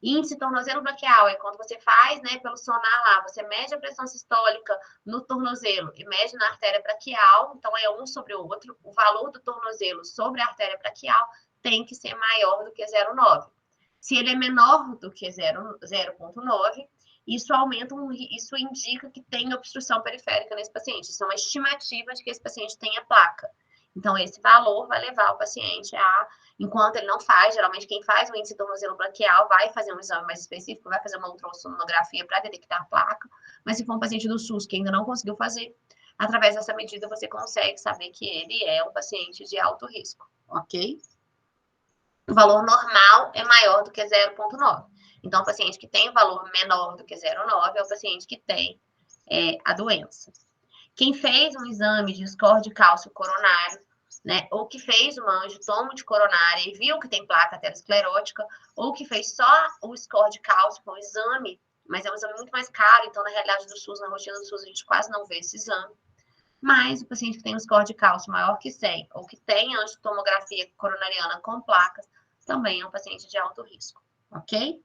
Índice tornozelo braquial é quando você faz, né, pelo sonar lá, você mede a pressão sistólica no tornozelo e mede na artéria braquial, então é um sobre o outro. O valor do tornozelo sobre a artéria braquial tem que ser maior do que 0,9. Se ele é menor do que 0,9, isso indica que tem obstrução periférica nesse paciente. Isso é uma estimativa de que esse paciente tenha placa. Então, esse valor vai levar o paciente a, enquanto ele não faz, geralmente quem faz o índice tornozelo braquial vai fazer um exame mais específico, vai fazer uma ultrassonografia para detectar placa, mas se for um paciente do SUS que ainda não conseguiu fazer, através dessa medida você consegue saber que ele é um paciente de alto risco, ok? O valor normal é maior do que 0,9. Então, o paciente que tem valor menor do que 0,9 é o paciente que tem a doença. Quem fez um exame de score de cálcio coronário, né, ou que fez uma angiotomo de coronária e viu que tem placa aterosclerótica, ou que fez só o score de cálcio com o exame, mas é um exame muito mais caro, então na realidade do SUS, na rotina do SUS, a gente quase não vê esse exame. Mas o paciente que tem um score de cálcio maior que 100, ou que tem angiotomografia coronariana com placas, também é um paciente de alto risco, ok?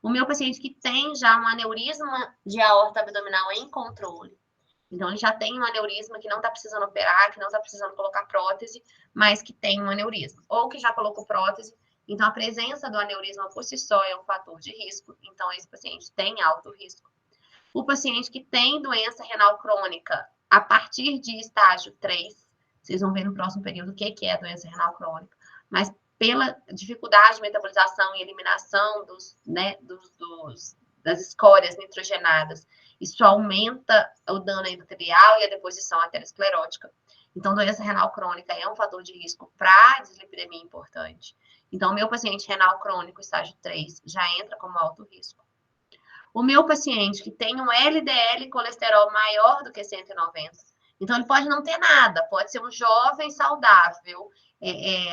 O meu paciente que tem já um aneurisma de aorta abdominal em controle, então, ele já tem um aneurisma que não está precisando operar, que não está precisando colocar prótese, mas que tem um aneurisma. Ou que já colocou prótese, então a presença do aneurisma por si só é um fator de risco. Então, esse paciente tem alto risco. O paciente que tem doença renal crônica a partir de estágio 3, vocês vão ver no próximo período o que é a doença renal crônica, mas pela dificuldade de metabolização e eliminação das escórias nitrogenadas, isso aumenta o dano endotelial e a deposição aterosclerótica. Então, doença renal crônica é um fator de risco para dislipidemia importante. Então, o meu paciente renal crônico, estágio 3, já entra como alto risco. O meu paciente que tem um LDL colesterol maior do que 190, então ele pode não ter nada, pode ser um jovem saudável,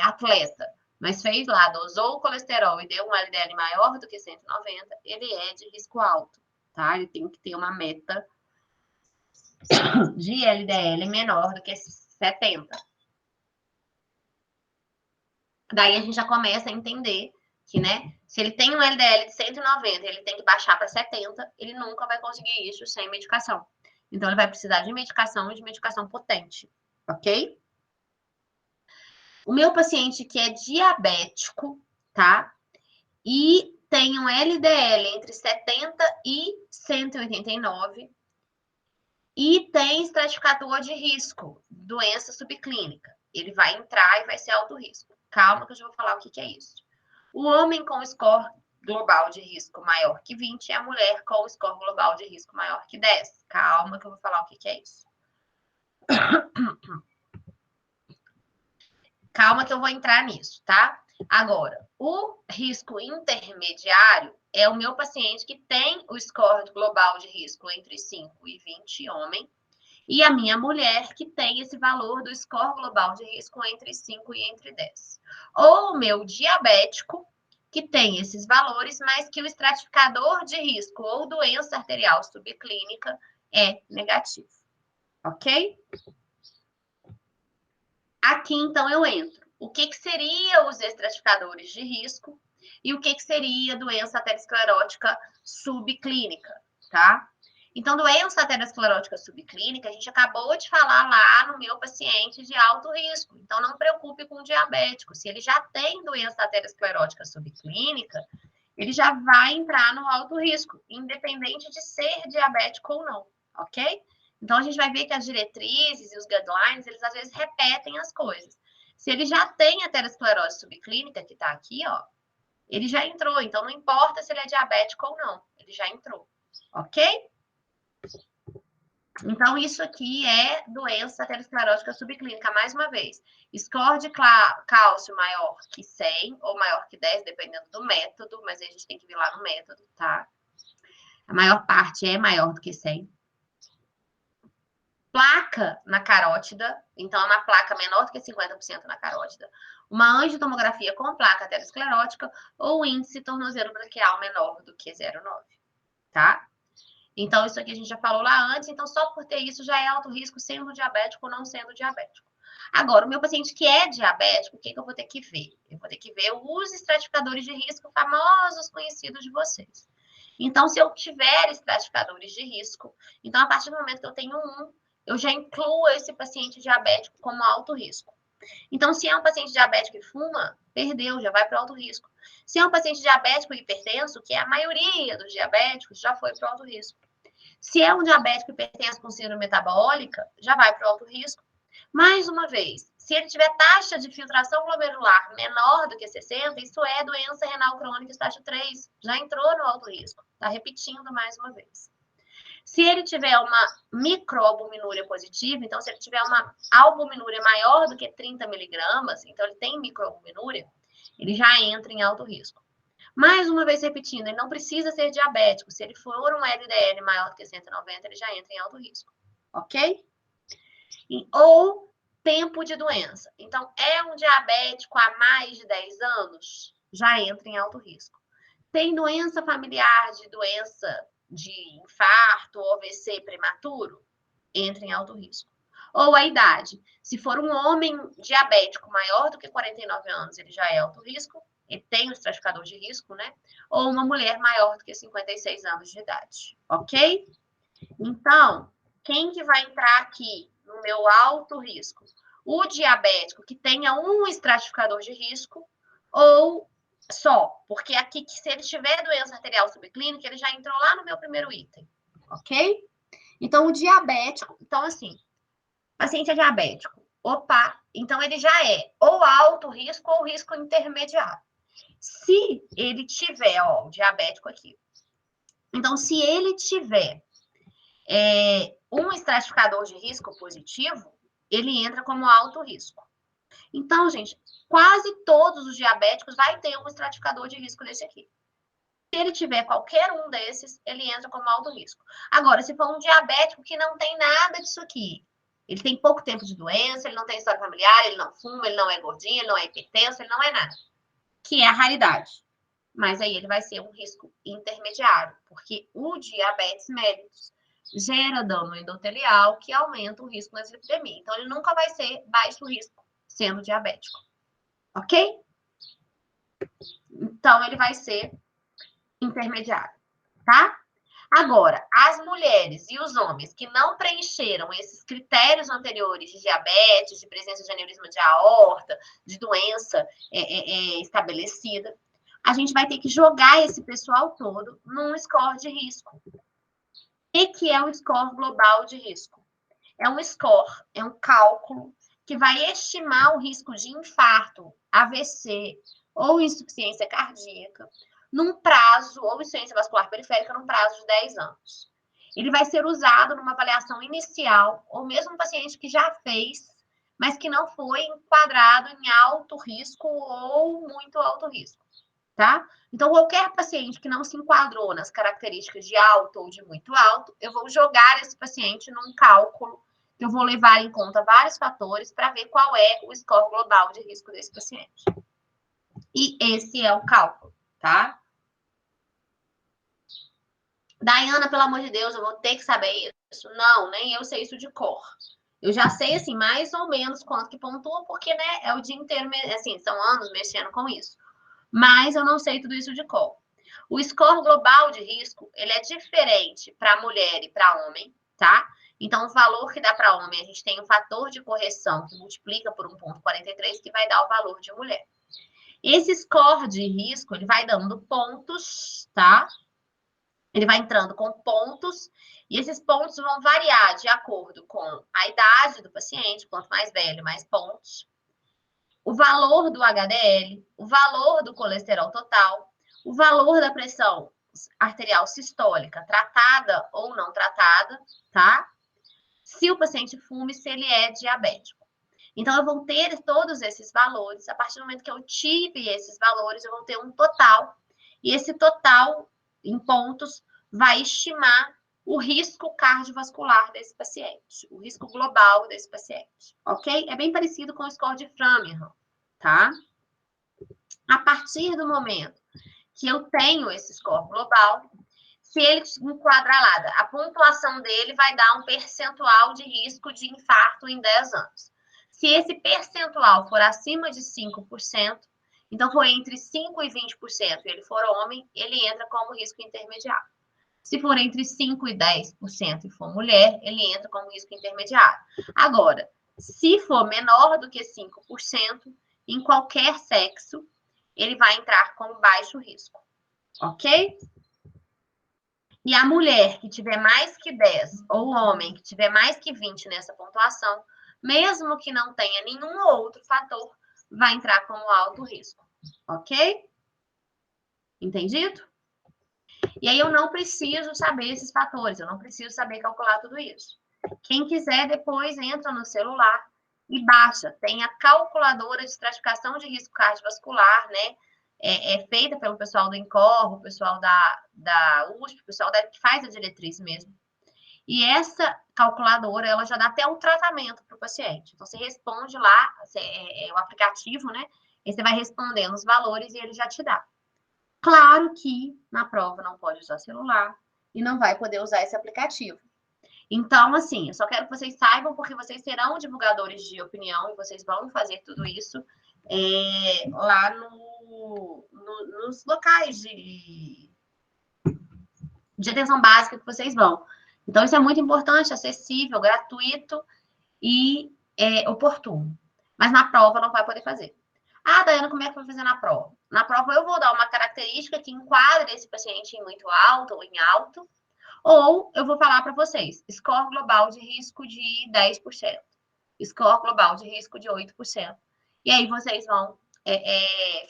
atleta, mas fez lá, dosou o colesterol e deu um LDL maior do que 190, ele é de risco alto, tá? Ele tem que ter uma meta de LDL menor do que 70. Daí a gente já começa a entender que, né, se ele tem um LDL de 190 e ele tem que baixar para 70, ele nunca vai conseguir isso sem medicação. Então, ele vai precisar de medicação e de medicação potente, ok? O meu paciente que é diabético, tá? E tem um LDL entre 70 e 189 e tem estratificador de risco, doença subclínica. Ele vai entrar e vai ser alto risco. Calma que eu já vou falar o que é isso. O homem com score global de risco maior que 20 e a mulher com o score global de risco maior que 10. Calma que eu vou falar o que é isso. Calma que eu vou entrar nisso, tá? Agora, o risco intermediário é o meu paciente que tem o score global de risco entre 5 e 20, homem, e a minha mulher que tem esse valor do score global de risco entre 5 e entre 10. Ou o meu diabético, que tem esses valores, mas que o estratificador de risco ou doença arterial subclínica é negativo. Ok? Aqui, então, eu entro. O que seriam os estratificadores de risco e o que seria doença aterosclerótica subclínica, tá? Então, doença aterosclerótica subclínica, a gente acabou de falar lá no meu paciente de alto risco. Então, não preocupe com o diabético. Se ele já tem doença aterosclerótica subclínica, ele já vai entrar no alto risco, independente de ser diabético ou não, ok? Então, a gente vai ver que as diretrizes e os guidelines, eles às vezes repetem as coisas. Se ele já tem aterosclerose subclínica, que está aqui, ó, ele já entrou. Então, não importa se ele é diabético ou não, ele já entrou, ok? Então, isso aqui é doença aterosclerótica subclínica, mais uma vez. Score de cálcio maior que 100 ou maior que 10, dependendo do método, mas aí a gente tem que ver lá no método, tá? A maior parte é maior do que 100. Placa na carótida, então é uma placa menor do que 50% na carótida. Uma angiotomografia com placa aterosclerótica ou índice tornozelo braquial menor do que 0,9, tá? Então, isso aqui a gente já falou lá antes, então só por ter isso já é alto risco sendo diabético ou não sendo diabético. Agora, o meu paciente que é diabético, o que eu vou ter que ver? Eu vou ter que ver os estratificadores de risco famosos, conhecidos de vocês. Então, se eu tiver estratificadores de risco, então a partir do momento que eu tenho um, eu já incluo esse paciente diabético como alto risco. Então, se é um paciente diabético que fuma, perdeu, já vai para o alto risco. Se é um paciente diabético e hipertenso, que é a maioria dos diabéticos, já foi para o alto risco. Se é um diabético hipertenso com síndrome metabólica, já vai para o alto risco. Mais uma vez, se ele tiver taxa de filtração glomerular menor do que 60, isso é doença renal crônica estágio 3, já entrou no alto risco. Está repetindo mais uma vez. Se ele tiver uma microalbuminúria positiva, então se ele tiver uma albuminúria maior do que 30 miligramas, então ele tem microalbuminúria, ele já entra em alto risco. Mais uma vez repetindo, ele não precisa ser diabético. Se ele for um LDL maior do que 190, ele já entra em alto risco. Ok? Ou tempo de doença. Então, é um diabético há mais de 10 anos, já entra em alto risco. Tem doença familiar de doença de infarto ou AVC prematuro, entra em alto risco. Ou a idade. Se for um homem diabético maior do que 49 anos, ele já é alto risco. Ele tem o estratificador de risco, né? Ou uma mulher maior do que 56 anos de idade. Ok? Então, quem que vai entrar aqui no meu alto risco? O diabético que tenha um estratificador de risco ou só, porque aqui, se ele tiver doença arterial subclínica, ele já entrou lá no meu primeiro item, ok? Então, o diabético, então assim, paciente é diabético, opa, então ele já é ou alto risco ou risco intermediário. Se ele tiver, ó, o diabético aqui, então se ele tiver um estratificador de risco positivo, ele entra como alto risco. Então, gente, quase todos os diabéticos vai ter um estratificador de risco desse aqui. Se ele tiver qualquer um desses, ele entra como alto risco. Agora, se for um diabético que não tem nada disso aqui, ele tem pouco tempo de doença, ele não tem história familiar, ele não fuma, ele não é gordinho, ele não é hipertenso, ele não é nada. Que é a raridade. Mas aí ele vai ser um risco intermediário, porque o diabetes mellitus gera dano endotelial que aumenta o risco na dislipidemia. Então, ele nunca vai ser baixo risco sendo diabético. Ok? Então, ele vai ser intermediário, tá? Agora, as mulheres e os homens que não preencheram esses critérios anteriores de diabetes, de presença de aneurisma de aorta, de doença estabelecida, a gente vai ter que jogar esse pessoal todo num score de risco. O que é o score global de risco? É um score, é um cálculo que vai estimar o risco de infarto, AVC ou insuficiência cardíaca num prazo, ou insuficiência vascular periférica num prazo de 10 anos. Ele vai ser usado numa avaliação inicial, ou mesmo um paciente que já fez, mas que não foi enquadrado em alto risco ou muito alto risco, tá? Então, qualquer paciente que não se enquadrou nas características de alto ou de muito alto, eu vou jogar esse paciente num cálculo que eu vou levar em conta vários fatores para ver qual é o score global de risco desse paciente. E esse é o cálculo, tá? Daiana, pelo amor de Deus, eu vou ter que saber isso? Não, nem eu sei isso de cor. Eu já sei, assim, mais ou menos quanto que pontua, porque, né, é o dia inteiro, assim, são anos mexendo com isso. Mas eu não sei tudo isso de cor. O score global de risco, ele é diferente para mulher e para homem, tá? Então, o valor que dá para homem, a gente tem um fator de correção que multiplica por 1,43, que vai dar o valor de mulher. Esse score de risco, ele vai dando pontos, tá? Ele vai entrando com pontos, e esses pontos vão variar de acordo com a idade do paciente, quanto mais velho, mais pontos, o valor do HDL, o valor do colesterol total, o valor da pressão arterial sistólica, tratada ou não tratada, tá? Se o paciente fume, se ele é diabético. Então, eu vou ter todos esses valores. A partir do momento que eu tive esses valores, eu vou ter um total. E esse total, em pontos, vai estimar o risco cardiovascular desse paciente, o risco global desse paciente, ok? É bem parecido com o score de Framingham, tá? A partir do momento que eu tenho esse score global, se ele enquadrar lá, a pontuação dele vai dar um percentual de risco de infarto em 10 anos. Se esse percentual for acima de 5%, então for entre 5% e 20% e ele for homem, ele entra como risco intermediário. Se for entre 5% e 10% e for mulher, ele entra como risco intermediário. Agora, se for menor do que 5%, em qualquer sexo, ele vai entrar como baixo risco. Ok? E a mulher que tiver mais que 10, ou o homem que tiver mais que 20 nessa pontuação, mesmo que não tenha nenhum outro fator, vai entrar como alto risco. Ok? Entendido? E aí eu não preciso saber esses fatores, eu não preciso saber calcular tudo isso. Quem quiser, depois entra no celular e baixa. Tem a calculadora de estratificação de risco cardiovascular, né? É feita pelo pessoal do INCOR, o pessoal da USP, o pessoal que faz a diretriz mesmo. E essa calculadora, ela já dá até um tratamento para o paciente. Então, você responde lá, o aplicativo, né? E você vai respondendo os valores e ele já te dá. Claro que na prova não pode usar celular e não vai poder usar esse aplicativo. Então, assim, eu só quero que vocês saibam, porque vocês serão divulgadores de opinião e vocês vão fazer tudo isso lá nos locais de atenção básica que vocês vão. Então, isso é muito importante, acessível, gratuito e oportuno. Mas na prova não vai poder fazer. Ah, Daiana, como é que vai fazer na prova? Na prova eu vou dar uma característica que enquadre esse paciente em muito alto ou em alto, ou eu vou falar para vocês, score global de risco de 10%, score global de risco de 8%. E aí vocês vão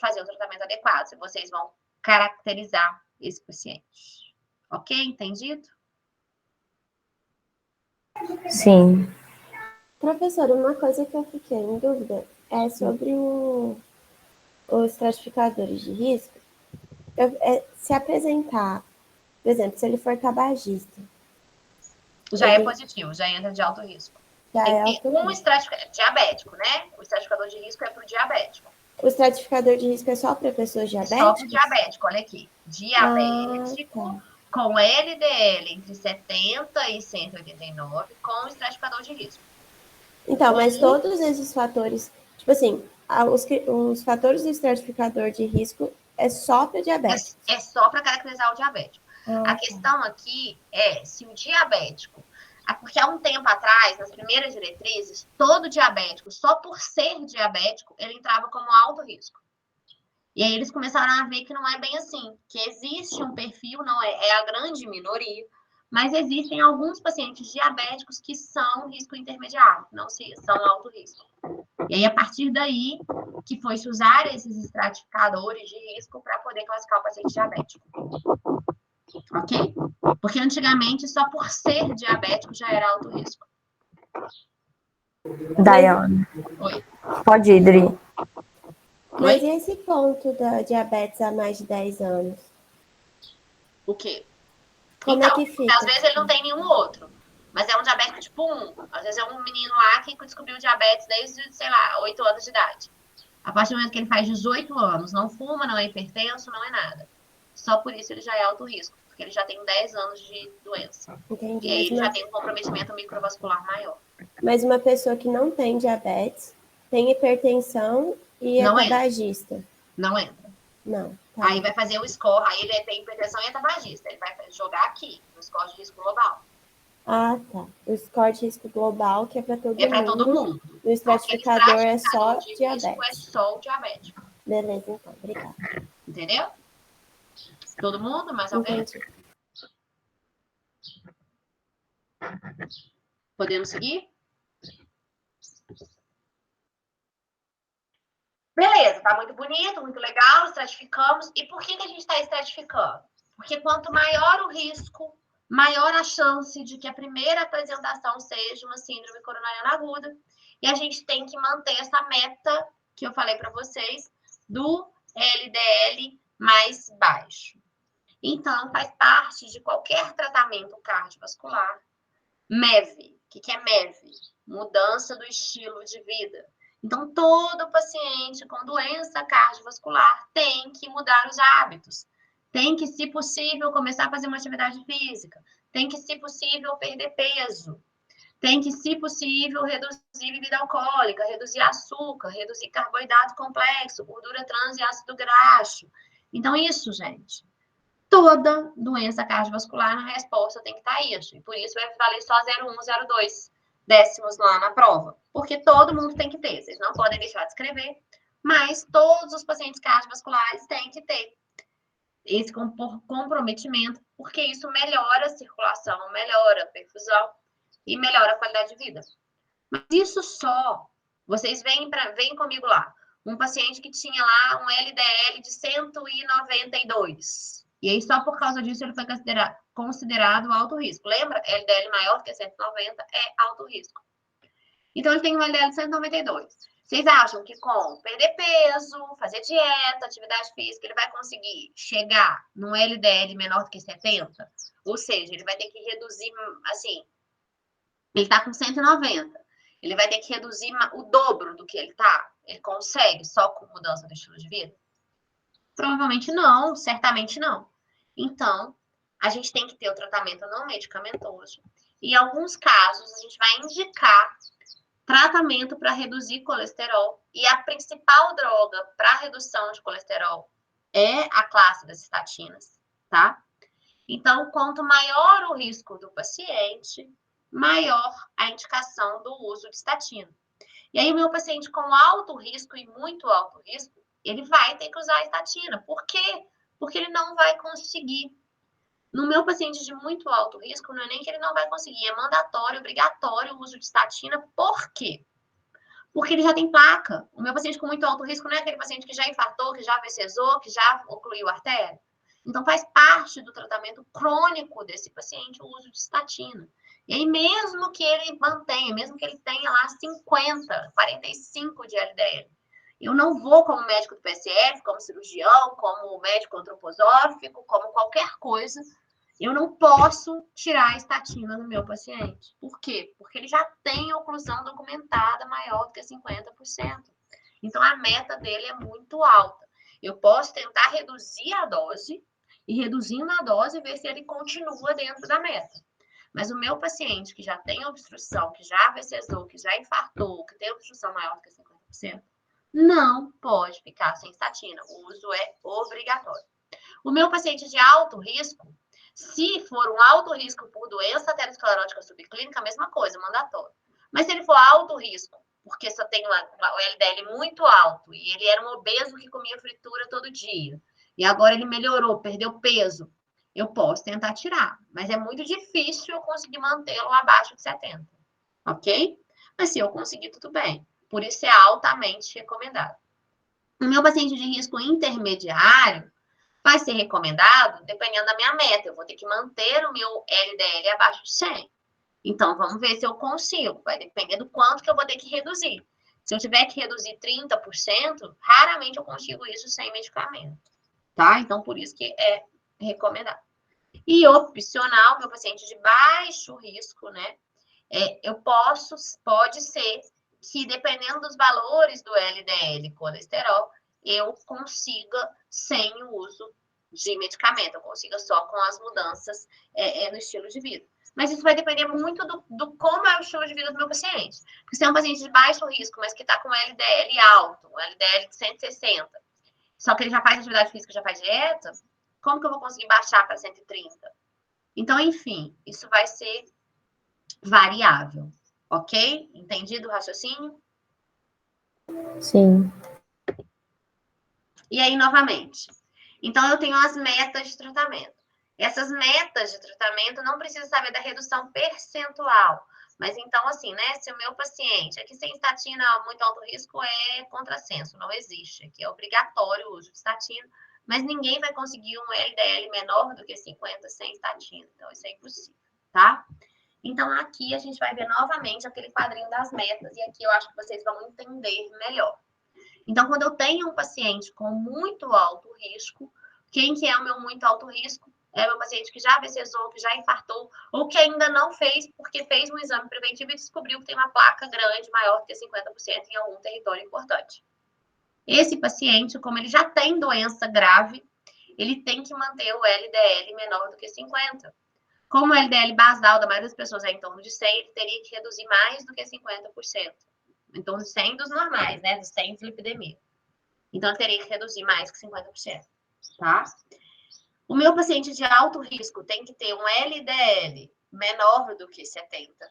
fazer o tratamento adequado, vocês vão caracterizar esse paciente. Ok? Entendido? Sim. Professora, uma coisa que eu fiquei em dúvida é sobre os estratificadores de risco. Se apresentar, por exemplo, se ele for tabagista. Já é positivo, já entra de alto risco. Já é alto risco. Diabético, né? O estratificador de risco é para o diabético. O estratificador de risco é só para pessoas diabéticas? Só para o diabético, olha aqui. Diabético com LDL entre 70 e 189 com estratificador de risco. Então, mas todos esses fatores, tipo assim, os fatores do estratificador de risco é só para diabetes? É só para caracterizar o diabético. A questão aqui é se o diabético... Porque há um tempo atrás, nas primeiras diretrizes, todo diabético, só por ser diabético, ele entrava como alto risco. E aí eles começaram a ver que não é bem assim, que existe um perfil, não é a grande minoria, mas existem alguns pacientes diabéticos que são risco intermediário, não são alto risco. E aí, a partir daí, que foi se usar esses estratificadores de risco para poder classificar o paciente diabético. Ok? Porque antigamente, só por ser diabético já era alto risco. Daiane. Oi. Pode ir, Dri. Mas e esse ponto da diabetes há mais de 10 anos? O quê? Como é que fica? Às vezes ele não tem nenhum outro. Mas é um diabético tipo 1. Às vezes é um menino lá que descobriu diabetes desde, sei lá, 8 anos de idade. A partir do momento que ele faz 18 anos, não fuma, não é hipertenso, não é nada. Só por isso ele já é alto risco, porque ele já tem 10 anos de doença. Entendi. E aí ele já tem um comprometimento microvascular maior. Mas uma pessoa que não tem diabetes, tem hipertensão e é tabagista. Não entra. Não. Tá. Aí vai fazer o score, aí ele tem hipertensão e é tabagista. Ele vai jogar aqui, no score de risco global. Ah, tá. O score de risco global, que é para todo mundo. É para todo mundo. O estratificador é só diabetes. É só o diabético. Beleza, então. Obrigada. Entendeu? Todo mundo? Mais alguém? Entendi. Podemos seguir? Beleza, tá muito bonito, muito legal, estratificamos. E por que a gente está estratificando? Porque quanto maior o risco, maior a chance de que a primeira apresentação seja uma síndrome coronariana aguda. E a gente tem que manter essa meta que eu falei para vocês do LDL mais baixo. Então, faz parte de qualquer tratamento cardiovascular. MEV. O que é MEV? Mudança do estilo de vida. Então, todo paciente com doença cardiovascular tem que mudar os hábitos, Tem que, se possível, começar a fazer uma atividade física. Tem que, se possível, perder peso. Tem que, se possível, reduzir bebida alcoólica, reduzir açúcar, reduzir carboidrato complexo, gordura trans e ácido graxo. Então, isso, gente. Toda doença cardiovascular, na resposta tem que estar isso. E por isso vai valer só 0,1, 0,2 décimos lá na prova. Porque todo mundo tem que ter. Vocês não podem deixar de escrever. Mas todos os pacientes cardiovasculares têm que ter esse comprometimento, porque isso melhora a circulação, melhora a perfusão e melhora a qualidade de vida. Mas isso só, vocês vêm comigo lá, um paciente que tinha lá um LDL de 192. E aí, só por causa disso, ele foi considerado alto risco. Lembra? LDL maior do que 190 é alto risco. Então, ele tem um LDL de 192. Vocês acham que com perder peso, fazer dieta, atividade física, ele vai conseguir chegar num LDL menor do que 70? Ou seja, ele vai ter que reduzir, assim, ele está com 190. Ele vai ter que reduzir o dobro do que ele está? Ele consegue só com mudança do estilo de vida? Provavelmente não, certamente não. Então, a gente tem que ter o tratamento não medicamentoso. E em alguns casos, a gente vai indicar tratamento para reduzir colesterol. E a principal droga para redução de colesterol é a classe das estatinas, tá? Então, quanto maior o risco do paciente, maior a indicação do uso de estatina. E aí, o meu paciente com alto risco e muito alto risco, ele vai ter que usar a estatina. Por quê? Porque ele não vai conseguir. No meu paciente de muito alto risco, não é nem que ele não vai conseguir, é mandatório, obrigatório o uso de estatina. Por quê? Porque ele já tem placa. O meu paciente com muito alto risco não é aquele paciente que já infartou, que já AVCzou, que já ocluiu a artéria. Então, faz parte do tratamento crônico desse paciente o uso de estatina. E aí, mesmo que ele mantenha, mesmo que ele tenha lá 50, 45 de LDL, eu não vou, como médico do PSF, como cirurgião, como médico antroposófico, como qualquer coisa, eu não posso tirar a estatina do meu paciente. Por quê? Porque ele já tem oclusão documentada maior do que 50%. Então, a meta dele é muito alta. Eu posso tentar reduzir a dose e, reduzindo a dose, ver se ele continua dentro da meta. Mas o meu paciente que já tem obstrução, que já AVCzou, que já infartou, que tem obstrução maior do que 50%, não pode ficar sem estatina. O uso é obrigatório. O meu paciente de alto risco, se for um alto risco por doença aterosclerótica subclínica, a mesma coisa, mandatório. Mas se ele for alto risco, porque só tem o LDL muito alto, e ele era um obeso que comia fritura todo dia, e agora ele melhorou, perdeu peso, eu posso tentar tirar. Mas é muito difícil eu conseguir mantê-lo abaixo de 70. Ok? Mas se eu conseguir, tudo bem. Por isso é altamente recomendado. O meu paciente de risco intermediário vai ser recomendado dependendo da minha meta. Eu vou ter que manter o meu LDL abaixo de 100. Então, vamos ver se eu consigo. Vai depender do quanto que eu vou ter que reduzir. Se eu tiver que reduzir 30%, raramente eu consigo isso sem medicamento. Tá? Então, por isso que é recomendado. E opcional, meu paciente de baixo risco, né? Pode ser que, dependendo dos valores do LDL colesterol, eu consiga sem o uso de medicamento, eu consiga só com as mudanças no estilo de vida. Mas isso vai depender muito do como é o estilo de vida do meu paciente. Porque se é um paciente de baixo risco, mas que está com LDL alto, um LDL de 160, só que ele já faz atividade física, já faz dieta, como que eu vou conseguir baixar para 130? Então, enfim, isso vai ser variável, ok? Entendido o raciocínio? Sim. E aí, novamente. Então, eu tenho as metas de tratamento. Essas metas de tratamento não precisa saber da redução percentual. Mas então, assim, né? Se o meu paciente, aqui sem estatina, muito alto risco, é contrassenso, não existe. Aqui é obrigatório o uso de estatina, mas ninguém vai conseguir um LDL menor do que 50 sem estatina. Então, isso é impossível, tá? Então, aqui a gente vai ver novamente aquele quadrinho das metas, e aqui eu acho que vocês vão entender melhor. Então, quando eu tenho um paciente com muito alto risco, quem que é o meu muito alto risco? É o meu paciente que já AVCzou, que já infartou, ou que ainda não fez, porque fez um exame preventivo e descobriu que tem uma placa grande, maior do que 50% em algum território importante. Esse paciente, como ele já tem doença grave, ele tem que manter o LDL menor do que 50. Como o LDL basal da maioria das pessoas é em torno de 100, ele teria que reduzir mais do que 50%. Em torno de 100 dos normais, né? Dos 100 de lipidemia. Então, ele teria que reduzir mais que 50%, tá? O meu paciente de alto risco tem que ter um LDL menor do que 70.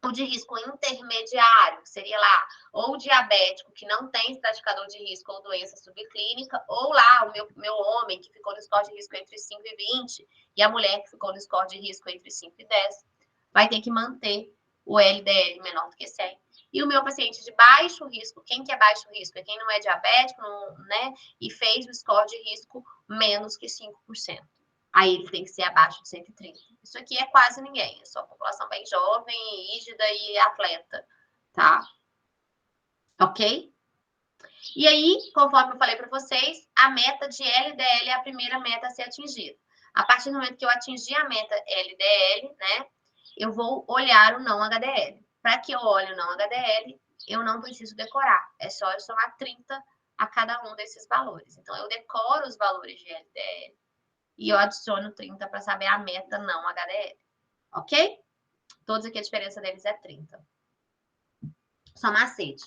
O de risco intermediário, seria lá, ou diabético, que não tem estratificador de risco ou doença subclínica, ou lá o meu homem, que ficou no score de risco entre 5 e 20, e a mulher que ficou no score de risco entre 5 e 10, vai ter que manter o LDL menor do que 100. E o meu paciente de baixo risco, quem que é baixo risco? É quem não é diabético, né? E fez o score de risco menos que 5%. Aí ele tem que ser abaixo de 130. Isso aqui é quase ninguém, é só a população bem jovem, rígida e atleta, tá? Ok? E aí, conforme eu falei para vocês, a meta de LDL é a primeira meta a ser atingida. A partir do momento que eu atingir a meta LDL, né, eu vou olhar o não HDL. Para que eu olhe o não HDL, eu não preciso decorar. É só eu somar 30 a cada um desses valores. Então, eu decoro os valores de LDL e eu adiciono 30 para saber a meta não HDL. Ok? Todos aqui a diferença deles é 30. Só macete.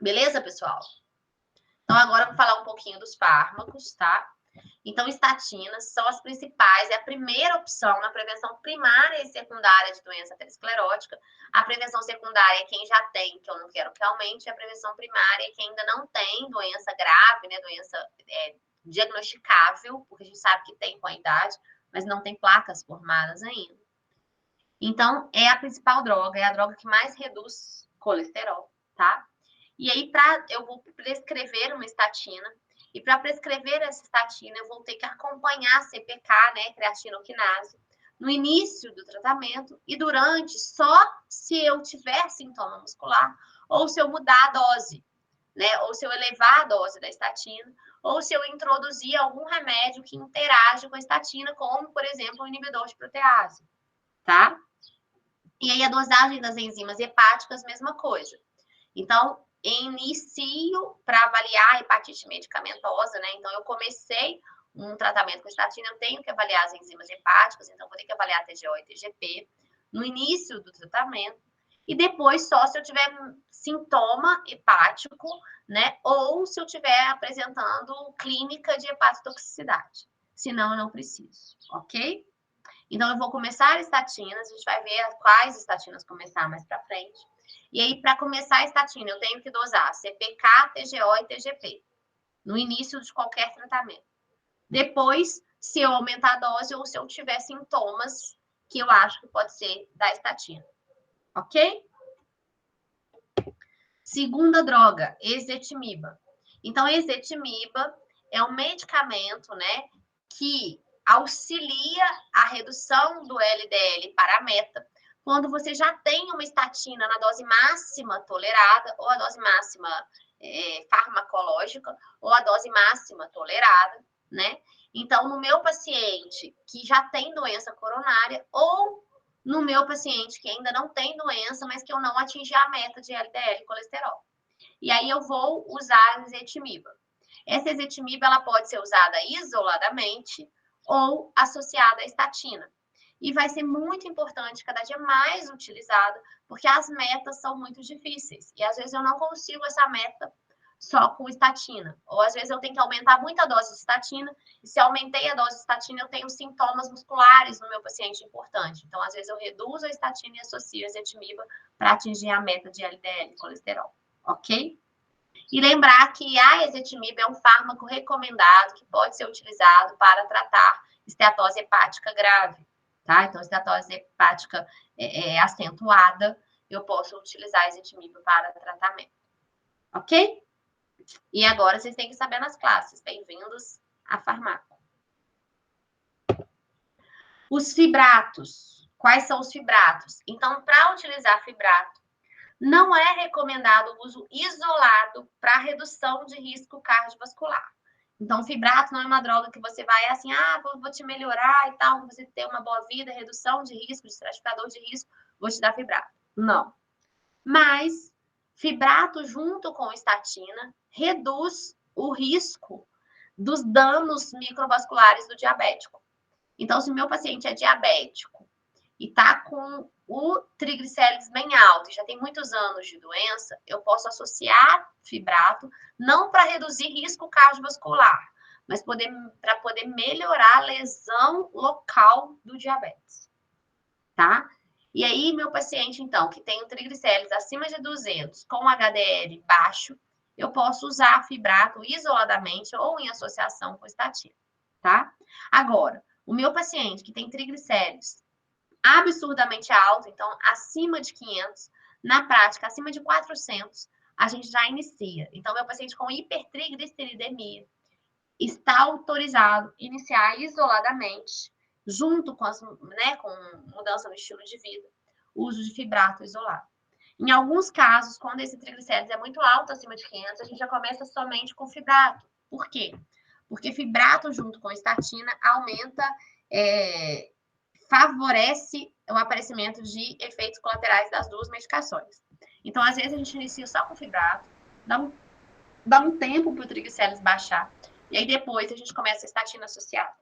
Beleza, pessoal? Então, agora eu vou falar um pouquinho dos fármacos, tá? Então, estatinas são as principais, é a primeira opção na prevenção primária e secundária de doença aterosclerótica. A prevenção secundária é quem já tem, que eu não quero que aumente, e a prevenção primária é quem ainda não tem doença grave, né? Doença diagnosticável, porque a gente sabe que tem com a idade, mas não tem placas formadas ainda. Então, é a principal droga, é a droga que mais reduz colesterol, tá? E aí, eu vou prescrever uma estatina, e para prescrever essa estatina, eu vou ter que acompanhar a CPK, né, creatinoquinase, no início do tratamento e durante, só se eu tiver sintoma muscular, ou se eu mudar a dose, né, ou se eu elevar a dose da estatina, ou se eu introduzir algum remédio que interage com a estatina, como, por exemplo, o inibidor de protease, tá? E aí, a dosagem das enzimas hepáticas, mesma coisa. Então, inicio para avaliar a hepatite medicamentosa, né? Então, eu comecei um tratamento com estatina, eu tenho que avaliar as enzimas hepáticas, então vou ter que avaliar TGO e TGP no início do tratamento, e depois só se eu tiver sintoma hepático, né? Ou se eu estiver apresentando clínica de hepatotoxicidade. Senão, eu não preciso, ok? Então, eu vou começar estatinas, a gente vai ver quais estatinas começar mais para frente. E aí, para começar a estatina, eu tenho que dosar CPK, TGO e TGP, no início de qualquer tratamento. Depois, se eu aumentar a dose ou se eu tiver sintomas que eu acho que pode ser da estatina. Ok? Segunda droga, ezetimiba. Então, ezetimiba é um medicamento, né, que auxilia a redução do LDL para a meta, quando você já tem uma estatina na dose máxima tolerada, ou a dose máxima farmacológica, ou a dose máxima tolerada, né? Então, no meu paciente que já tem doença coronária, ou no meu paciente que ainda não tem doença, mas que eu não atingi a meta de LDL e colesterol. E aí eu vou usar a ezetimiba. Essa ezetimiba, ela pode ser usada isoladamente ou associada à estatina. E vai ser muito importante, cada dia mais utilizada, porque as metas são muito difíceis. E às vezes eu não consigo essa meta só com estatina. Ou às vezes eu tenho que aumentar muito a dose de estatina, e se aumentei a dose de estatina, eu tenho sintomas musculares no meu paciente importante. Então, às vezes eu reduzo a estatina e associo a ezetimiba para atingir a meta de LDL, colesterol. Ok? E lembrar que a ezetimiba é um fármaco recomendado que pode ser utilizado para tratar esteatose hepática grave, tá? Então, esteatose hepática acentuada, eu posso utilizar a ezetimiba para tratamento. Ok? E agora vocês têm que saber nas classes. Bem-vindos à farmácia. Os fibratos. Quais são os fibratos? Então, para utilizar fibrato, não é recomendado o uso isolado para redução de risco cardiovascular. Então, fibrato não é uma droga que você vai assim, vou te melhorar e tal, você ter uma boa vida, redução de risco, de estratificador de risco, vou te dar fibrato. Não. Mas, fibrato junto com estatina reduz o risco dos danos microvasculares do diabético. Então, se o meu paciente é diabético e está com o triglicérides bem alto e já tem muitos anos de doença, eu posso associar fibrato, não para reduzir risco cardiovascular, mas para poder melhorar a lesão local do diabetes, tá? E aí, meu paciente, então, que tem o triglicérides acima de 200 com HDL baixo, eu posso usar fibrato isoladamente ou em associação com estatina, tá? Agora, o meu paciente que tem triglicérides absurdamente alto, então acima de 500, na prática, acima de 400, a gente já inicia. Então, meu paciente com hipertrigliceridemia está autorizado a iniciar isoladamente, junto com, com mudança no estilo de vida, o uso de fibrato isolado. Em alguns casos, quando esse triglicérides é muito alto, acima de 500, a gente já começa somente com fibrato. Por quê? Porque fibrato junto com estatina aumenta, favorece o aparecimento de efeitos colaterais das duas medicações. Então, às vezes, a gente inicia só com fibrato, dá um tempo para o triglicérides baixar, e aí depois a gente começa a estatina associada.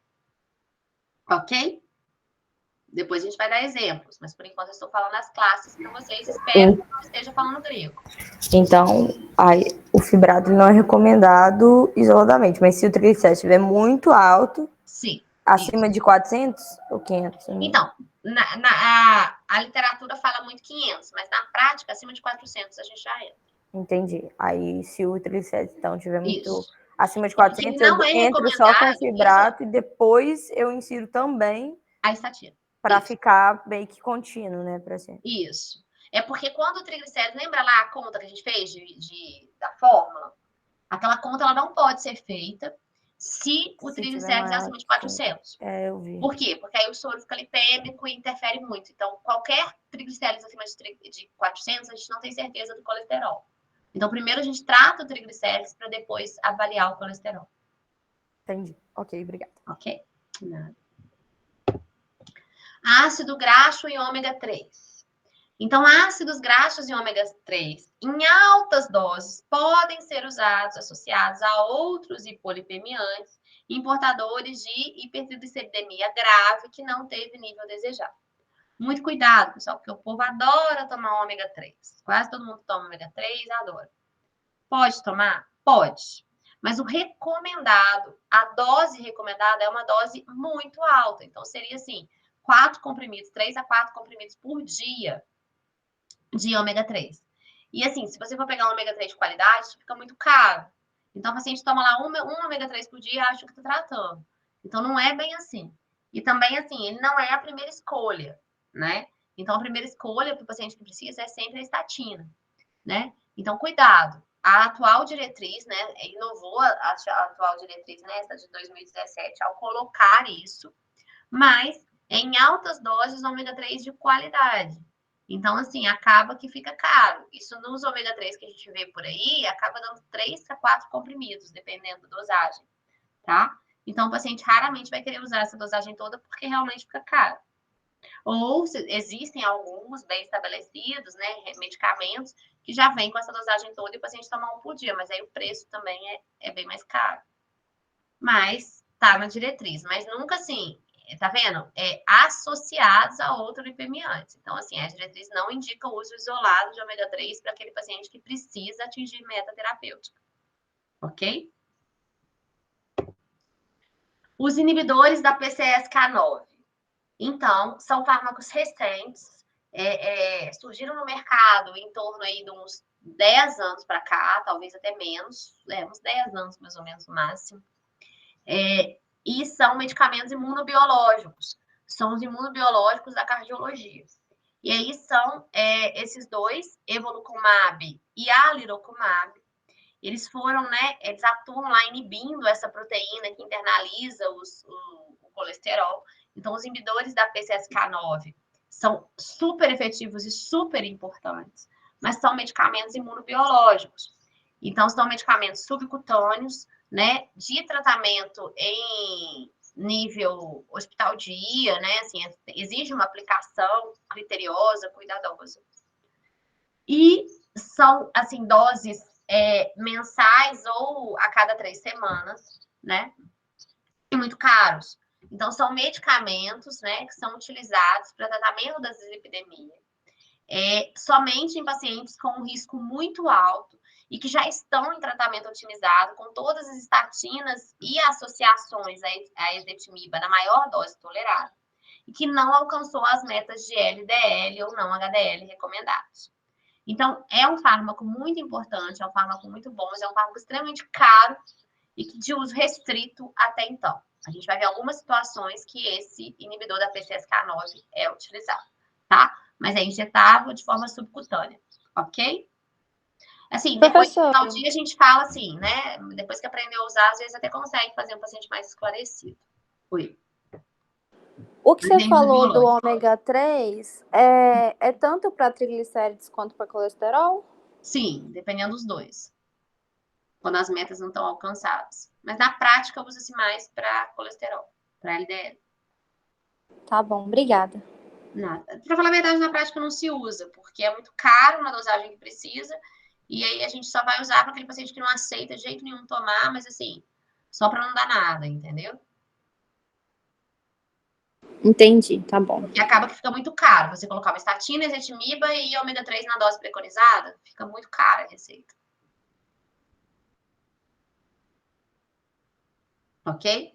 Ok? Depois a gente vai dar exemplos, mas por enquanto eu estou falando as classes para vocês. Espero que eu não esteja falando grego. Então, o fibrato não é recomendado isoladamente, mas se o triglicérides estiver muito alto, sim, acima de 400 ou 500? Então, a literatura fala muito 500, mas na prática, acima de 400 a gente já entra. Entendi. Aí, se o triglicérides, então, estiver muito acima de Porque 400, não eu é entro só com recomendado fibrato e depois eu insiro também a estatina. para ficar meio que contínuo, né? Pra sempre. Isso. É porque quando o triglicérides, lembra lá a conta que a gente fez da fórmula? Aquela conta ela não pode ser feita se o triglicérides é acima de 400. Eu vi. Por quê? Porque aí o soro fica lipêmico e interfere muito. Então, qualquer triglicérides acima de 400, a gente não tem certeza do colesterol. Então, primeiro a gente trata o triglicérides para depois avaliar o colesterol. Entendi. Ok, obrigada. Ok? Nada. Ácido graxo e ômega 3. Então, ácidos graxos e ômega 3 em altas doses podem ser usados associados a outros hipolipemiantes em portadores de hipertrigliceridemia grave que não teve nível desejado. Muito cuidado, pessoal, porque o povo adora tomar ômega 3. Quase todo mundo toma ômega 3, adora. Pode tomar? Pode. Mas o recomendado, a dose recomendada é uma dose muito alta. Então, seria assim, 4 comprimidos, 3 a 4 comprimidos por dia de ômega 3. E assim, se você for pegar um ômega 3 de qualidade, isso fica muito caro. Então, o paciente toma lá um ômega 3 por dia e acha que está tratando. Então, não é bem assim. E também, assim, ele não é a primeira escolha, né? Então, a primeira escolha para o paciente que precisa é sempre a estatina, né? Então, cuidado. A atual diretriz, né, inovou a atual diretriz, né, essa de 2017, ao colocar isso, mas em altas doses ômega 3 de qualidade. Então, assim, acaba que fica caro. Isso nos ômega 3 que a gente vê por aí, acaba dando 3 a 4 comprimidos, dependendo da dosagem, tá? Então, o paciente raramente vai querer usar essa dosagem toda porque realmente fica caro. Ou existem alguns bem estabelecidos, né, medicamentos que já vêm com essa dosagem toda e o paciente toma um por dia, mas aí o preço também é bem mais caro. Mas tá na diretriz, mas nunca assim, tá vendo? Associados a outro lipemiante. Então, assim, a diretriz não indica o uso isolado de ômega 3 para aquele paciente que precisa atingir meta terapêutica. Ok? Os inibidores da PCSK9. Então, são fármacos recentes, surgiram no mercado em torno aí de uns 10 anos para cá, talvez até menos, uns 10 anos mais ou menos no máximo. E são medicamentos imunobiológicos, são os imunobiológicos da cardiologia. E aí são esses dois, evolocumab e alirocumab, eles foram, né, eles atuam lá inibindo essa proteína que internaliza o colesterol. Então, os inibidores da PCSK9 são super efetivos e super importantes, mas são medicamentos imunobiológicos. Então, são medicamentos subcutâneos, né, de tratamento em nível hospital dia, né, assim, exige uma aplicação criteriosa, cuidadosa. E são, assim, doses mensais ou a cada 3 semanas, né? E muito caros. Então, são medicamentos, né, que são utilizados para tratamento da dislipidemia. Somente em pacientes com um risco muito alto e que já estão em tratamento otimizado, com todas as estatinas e associações à ezetimiba na maior dose tolerada, e que não alcançou as metas de LDL ou não HDL recomendados. Então, é um fármaco muito importante, é um fármaco muito bom, mas é um fármaco extremamente caro e de uso restrito até então. A gente vai ver algumas situações que esse inibidor da PCSK9 é utilizado, tá? Mas é injetável de forma subcutânea, ok? Assim, depois do final do dia a gente fala assim, né? Depois que aprendeu a usar, às vezes até consegue fazer um paciente mais esclarecido. Oi. O que você falou do ômega 3 é tanto para triglicérides quanto para colesterol? Sim, dependendo dos dois. Quando as metas não estão alcançadas. Mas na prática usa-se mais para colesterol, para LDL. Tá bom, obrigada. Nada. Para falar a verdade, na prática não se usa, porque é muito caro na dosagem que precisa, e aí a gente só vai usar para aquele paciente que não aceita de jeito nenhum tomar, mas assim, só para não dar nada, entendeu? Entendi, tá bom. Porque acaba que fica muito caro. Você colocar uma estatina, ezetimiba e ômega 3 na dose preconizada, fica muito cara a receita. Ok?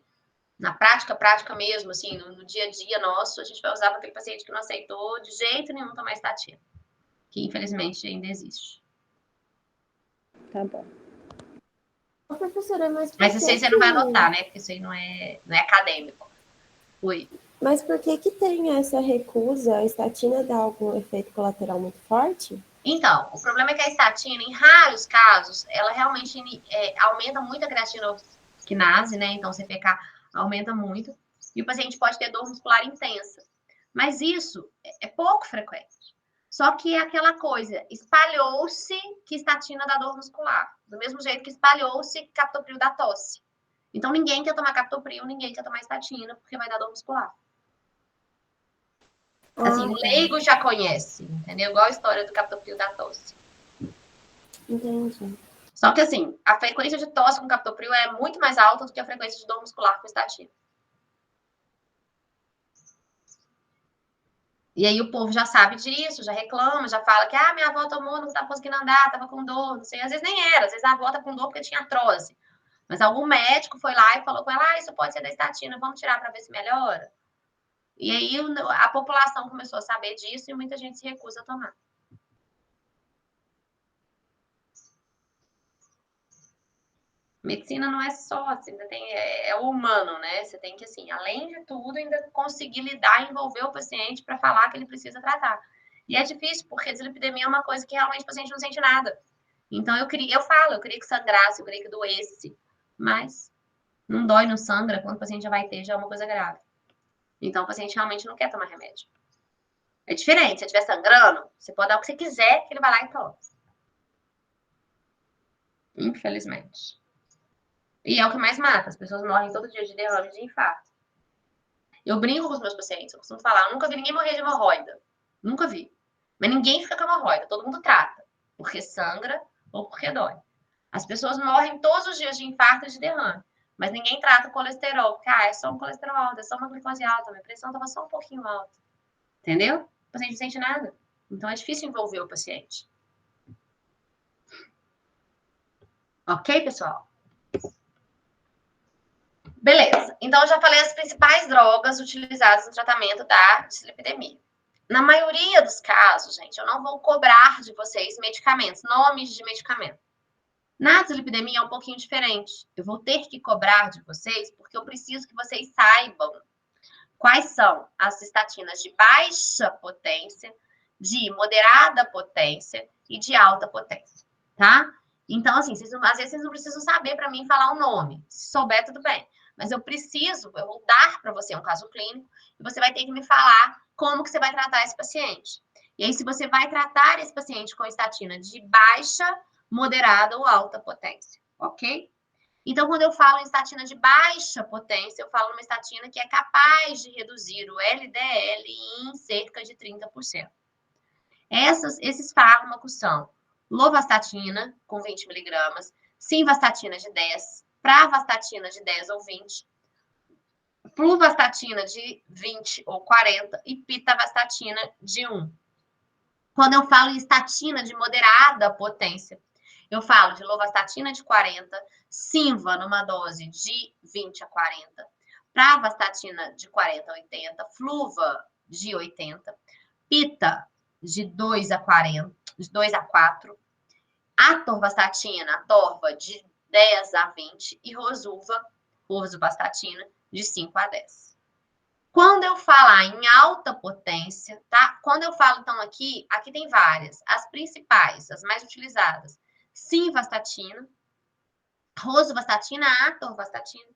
Na prática mesmo, assim, no dia a dia nosso, a gente vai usar para aquele paciente que não aceitou de jeito nenhum tomar estatina, que infelizmente ainda existe. Tá bom. Professora, mas isso aí você não vai anotar, né? Porque isso aí não é acadêmico. Oi. Mas por que tem essa recusa? A estatina dá algum efeito colateral muito forte? Então, o problema é que a estatina, em raros casos, ela realmente aumenta muito a creatinoquinase, né? Então, o CPK aumenta muito. E o paciente pode ter dor muscular intensa. Mas isso é pouco frequente. Só que é aquela coisa, espalhou-se que estatina dá dor muscular. Do mesmo jeito que espalhou-se que captopril dá tosse. Então, ninguém quer tomar captopril, ninguém quer tomar estatina, porque vai dar dor muscular. Assim, o leigo já conhece, entendeu? Igual a história do captopril da tosse. Entendi. Só que, assim, a frequência de tosse com captopril é muito mais alta do que a frequência de dor muscular com estatina. E aí o povo já sabe disso, já reclama, já fala que minha avó tomou, não estava conseguindo andar, estava com dor, não sei. Às vezes nem era, às vezes a avó tá com dor porque tinha artrose. Mas algum médico foi lá e falou com ela, isso pode ser da estatina, vamos tirar para ver se melhora. E aí a população começou a saber disso e muita gente se recusa a tomar. Medicina não é só, assim, é o humano, né? Você tem que, assim, além de tudo, ainda conseguir lidar e envolver o paciente para falar que ele precisa tratar. E é difícil, porque a dislipidemia é uma coisa que realmente o paciente não sente nada. Então, eu queria que sangrasse, eu queria que doesse, mas não dói, não sangra, quando o paciente já vai ter, já é uma coisa grave. Então, o paciente realmente não quer tomar remédio. É diferente, se estiver sangrando, você pode dar o que você quiser, que ele vai lá e toma. Infelizmente. E é o que mais mata. As pessoas morrem todo dia de derrame de infarto. Eu brinco com os meus pacientes, eu costumo falar, eu nunca vi ninguém morrer de hemorroida. Nunca vi. Mas ninguém fica com hemorroida, todo mundo trata. Porque sangra ou porque dói. As pessoas morrem todos os dias de infarto e de derrame. Mas ninguém trata o colesterol. Porque, é só um colesterol alto, é só uma glicose alta, minha pressão estava só um pouquinho alta. Entendeu? O paciente não sente nada. Então é difícil envolver o paciente. Ok, pessoal? Beleza. Então, eu já falei as principais drogas utilizadas no tratamento da dislipidemia. Na maioria dos casos, gente, eu não vou cobrar de vocês medicamentos, nomes de medicamento. Na dislipidemia é um pouquinho diferente. Eu vou ter que cobrar de vocês porque eu preciso que vocês saibam quais são as estatinas de baixa potência, de moderada potência e de alta potência, tá? Então, assim, às vezes vocês não precisam saber para mim falar o nome. Se souber, tudo bem. Mas eu vou dar para você um caso clínico e você vai ter que me falar como que você vai tratar esse paciente. E aí, se você vai tratar esse paciente com estatina de baixa, moderada ou alta potência, ok? Então, quando eu falo em estatina de baixa potência, eu falo numa estatina que é capaz de reduzir o LDL em cerca de 30%. Esses fármacos são lovastatina, com 20 miligramas, simvastatina de 10, pravastatina de 10 ou 20, fluvastatina de 20 ou 40 e pitavastatina de 1. Quando eu falo em estatina de moderada potência, eu falo de lovastatina de 40, simva numa dose de 20 a 40, pravastatina de 40 a 80, fluva de 80, pita de 2 a 40, de 2 a 4, atorvastatina, a torva de 10 a 20 e rosuvastatina de 5 a 10. Quando eu falar em alta potência, tá? Quando eu falo, então, aqui tem várias. As principais, as mais utilizadas. Simvastatina, rosuvastatina, atorvastatina.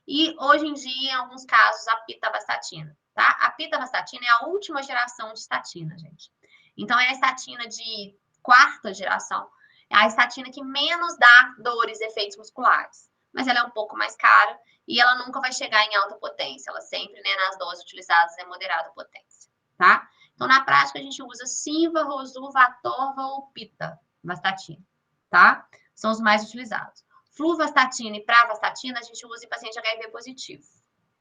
E, hoje em dia, em alguns casos, a pitavastatina, tá? A pitavastatina é a última geração de estatina, gente. Então, é a estatina de quarta geração. É a estatina que menos dá dores e efeitos musculares. Mas ela é um pouco mais cara e ela nunca vai chegar em alta potência. Ela sempre, né, nas doses utilizadas, é moderada potência, tá? Então, na prática, a gente usa simva, rosuva, atorva ou pitavastatina, tá? São os mais utilizados. Fluvastatina e pravastatina a gente usa em paciente HIV positivo,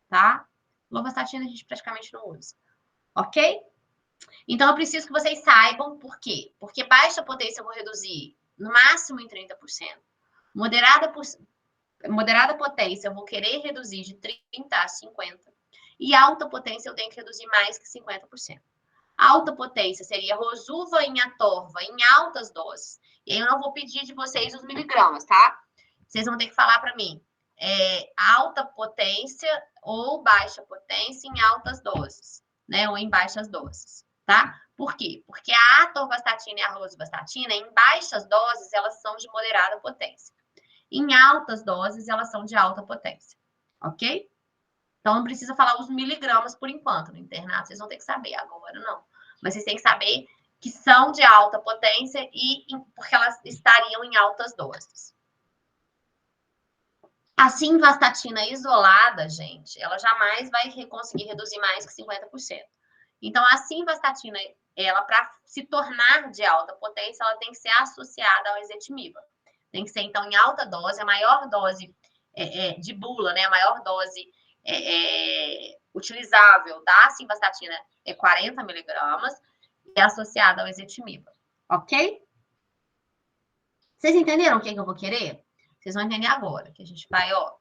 tá? Lovastatina a gente praticamente não usa, ok? Então, eu preciso que vocês saibam por quê. Porque baixa potência eu vou reduzir no máximo em 30%. Moderada potência eu vou querer reduzir de 30% a 50%. E alta potência eu tenho que reduzir mais que 50%. Alta potência seria rosuva em atorva em altas doses. E aí eu não vou pedir de vocês os miligramas, tá? Vocês vão ter que falar para mim alta potência ou baixa potência em altas doses, né? Ou em baixas doses, tá? Por quê? Porque a atorvastatina e a rosuvastatina, em baixas doses, elas são de moderada potência. Em altas doses, elas são de alta potência, ok? Então, não precisa falar os miligramas por enquanto. No internato, vocês vão ter que saber agora, não. Mas vocês têm que saber que são de alta potência e porque elas estariam em altas doses. A simvastatina isolada, gente, ela jamais vai conseguir reduzir mais que 50%. Então, a simvastatina, ela, para se tornar de alta potência, ela tem que ser associada ao ezetimiba. Tem que ser, então, em alta dose, a maior dose de bula, né? A maior dose utilizável da simvastatina é 40 miligramas e é associada ao ezetimiba, ok? Vocês entenderam o que eu vou querer? Vocês vão entender agora, que a gente vai, ó.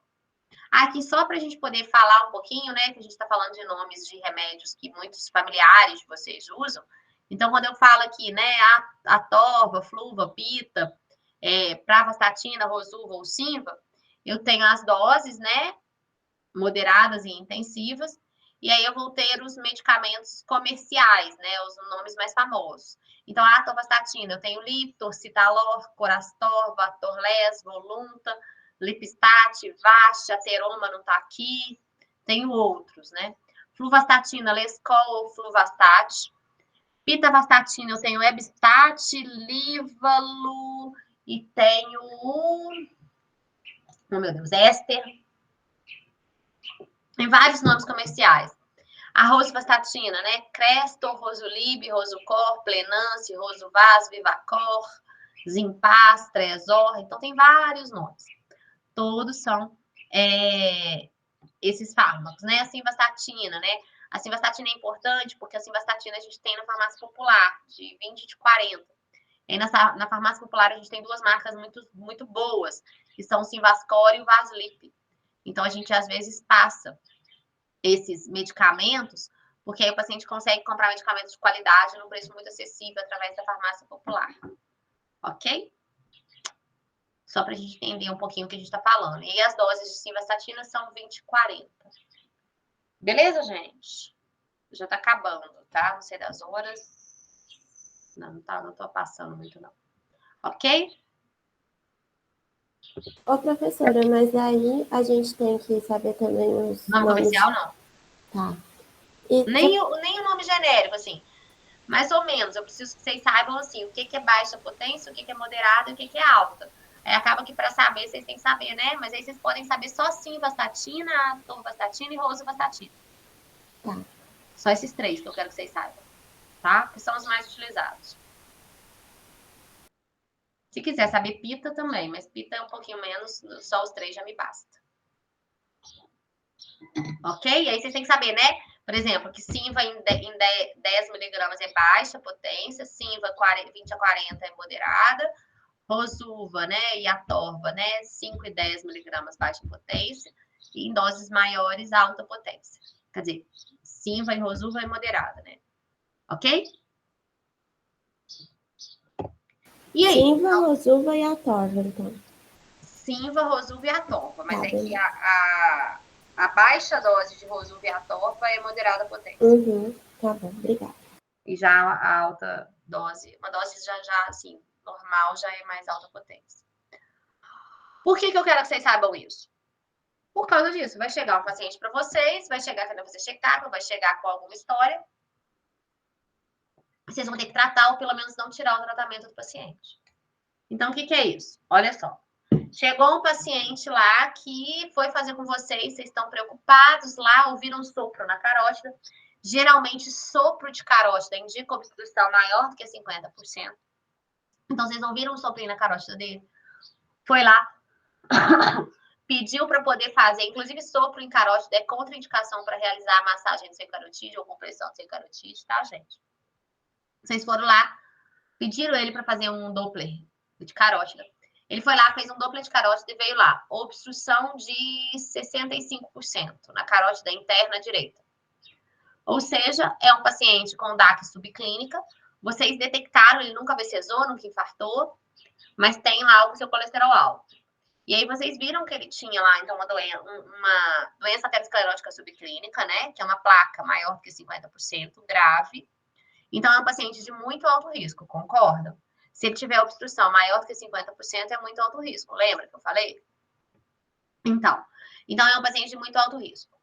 Aqui, só para a gente poder falar um pouquinho, né? Que a gente está falando de nomes de remédios que muitos familiares de vocês usam. Então, quando eu falo aqui, né? A torva, fluva, pita, pravastatina, rosuva ou simva, eu tenho as doses, né? Moderadas e intensivas. E aí eu vou ter os medicamentos comerciais, né? Os nomes mais famosos. Então, a atorvastatina, eu tenho Lipitor, Citalor, Corastor, Vatorles, Volunta, Lipistat, Vacha, Teroma não tá aqui. Tenho outros, né? Fluvastatina, Lescol ou Fluvastat. Pitavastatina, eu tenho Ebstat, Livalo e tenho oh meu Deus, Éster. Tem vários nomes comerciais. A rosuvastatina, né? Crestor, Rosulib, Rosucor, Plenance, Rosuvaz, Vivacor, Zimpaz, Tresor. Então, tem vários nomes. Todos são esses fármacos, né? A simvastatina, né? A simvastatina é importante porque a simvastatina a gente tem na farmácia popular, de 20 e de 40. E na farmácia popular a gente tem duas marcas muito, muito boas, que são o Simvascor e o Vaslip. Então, a gente às vezes passa esses medicamentos, porque aí o paciente consegue comprar medicamentos de qualidade num preço muito acessível através da farmácia popular. Ok? Só para a gente entender um pouquinho o que a gente está falando. E as doses de simvastatina são 20 e 40. Beleza, gente? Já está acabando, tá? Não sei das horas. Não tô passando muito, não. Ok? Ô, professora, mas aí a gente tem que saber também os Nome nomes... comercial, não. Tá. E nem o nome genérico, assim. Mais ou menos. Eu preciso que vocês saibam, assim, o que é baixa potência, o que é moderada e o que é alta. Aí acaba que para saber, vocês têm que saber, né? Mas aí vocês podem saber só simvastatina, atorvastatina e rosuvastatina. Tá. Só esses três que eu quero que vocês saibam, tá? Que são os mais utilizados. Se quiser saber pita também, mas pita é um pouquinho menos, só os 3 já me basta. Ok? E aí vocês têm que saber, né? Por exemplo, que Sinva em 10 miligramas é baixa potência, Sinva 20 a 40 é moderada, Rosuva, né, e Atorva, né, 5 e 10 miligramas baixa potência, e em doses maiores, alta potência. Quer dizer, Sinva e Rosuva é moderada, né? Ok? E aí? Sinva, Rosuva e Atorva, então. Sinva, Rosuva e Atorva, mas Tá, é que beleza. a baixa dose de Rosuva e Atorva é moderada potência. Uhum, tá bom, obrigada. E já a alta dose, uma dose já assim, normal, já é mais alta potência. Por que eu quero que vocês saibam isso? Por causa disso, vai chegar um paciente para vocês, vai chegar quando você checar, vai chegar com alguma história. Vocês vão ter que tratar ou pelo menos não tirar o tratamento do paciente. Então, o que é isso? Olha só. Chegou um paciente lá que foi fazer com vocês estão preocupados lá, ouviram um sopro na carótida. Geralmente, sopro de carótida indica obstrução maior do que 50%. Então, vocês ouviram um soprinho na carótida dele? Foi lá, pediu para poder fazer, inclusive sopro em carótida é contraindicação para realizar a massagem do seu carotídeo ou compressão do seu carotídeo, tá, gente? Vocês foram lá, pediram ele para fazer um Doppler de carótida. Ele foi lá, fez um Doppler de carótida e veio lá, obstrução de 65% na carótida interna direita. Ou seja, é um paciente com DAC subclínica. Vocês detectaram, ele nunca AVCzou, nunca infartou, mas tem lá o seu colesterol alto. E aí vocês viram que ele tinha lá, então, uma doença aterosclerótica subclínica, né? Que é uma placa maior do que 50%, grave. Então, é um paciente de muito alto risco, concordam? Se ele tiver obstrução maior do que 50%, é muito alto risco. Lembra que eu falei? Então é um paciente de muito alto risco.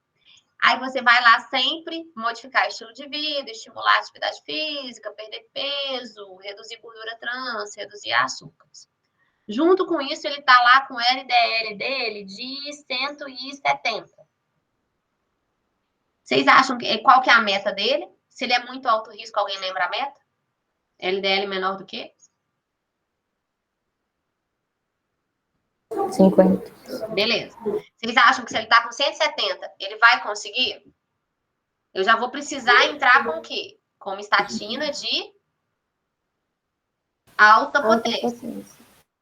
Aí você vai lá sempre modificar estilo de vida, estimular a atividade física, perder peso, reduzir gordura trans, reduzir açúcares. Junto com isso, ele está lá com o LDL dele de 170. Vocês acham qual que é a meta dele? Se ele é muito alto risco, alguém lembra a meta? LDL menor do que? 50. Beleza. Vocês acham que se ele está com 170, ele vai conseguir? Eu já vou precisar entrar com o quê? Com uma estatina de alta potência.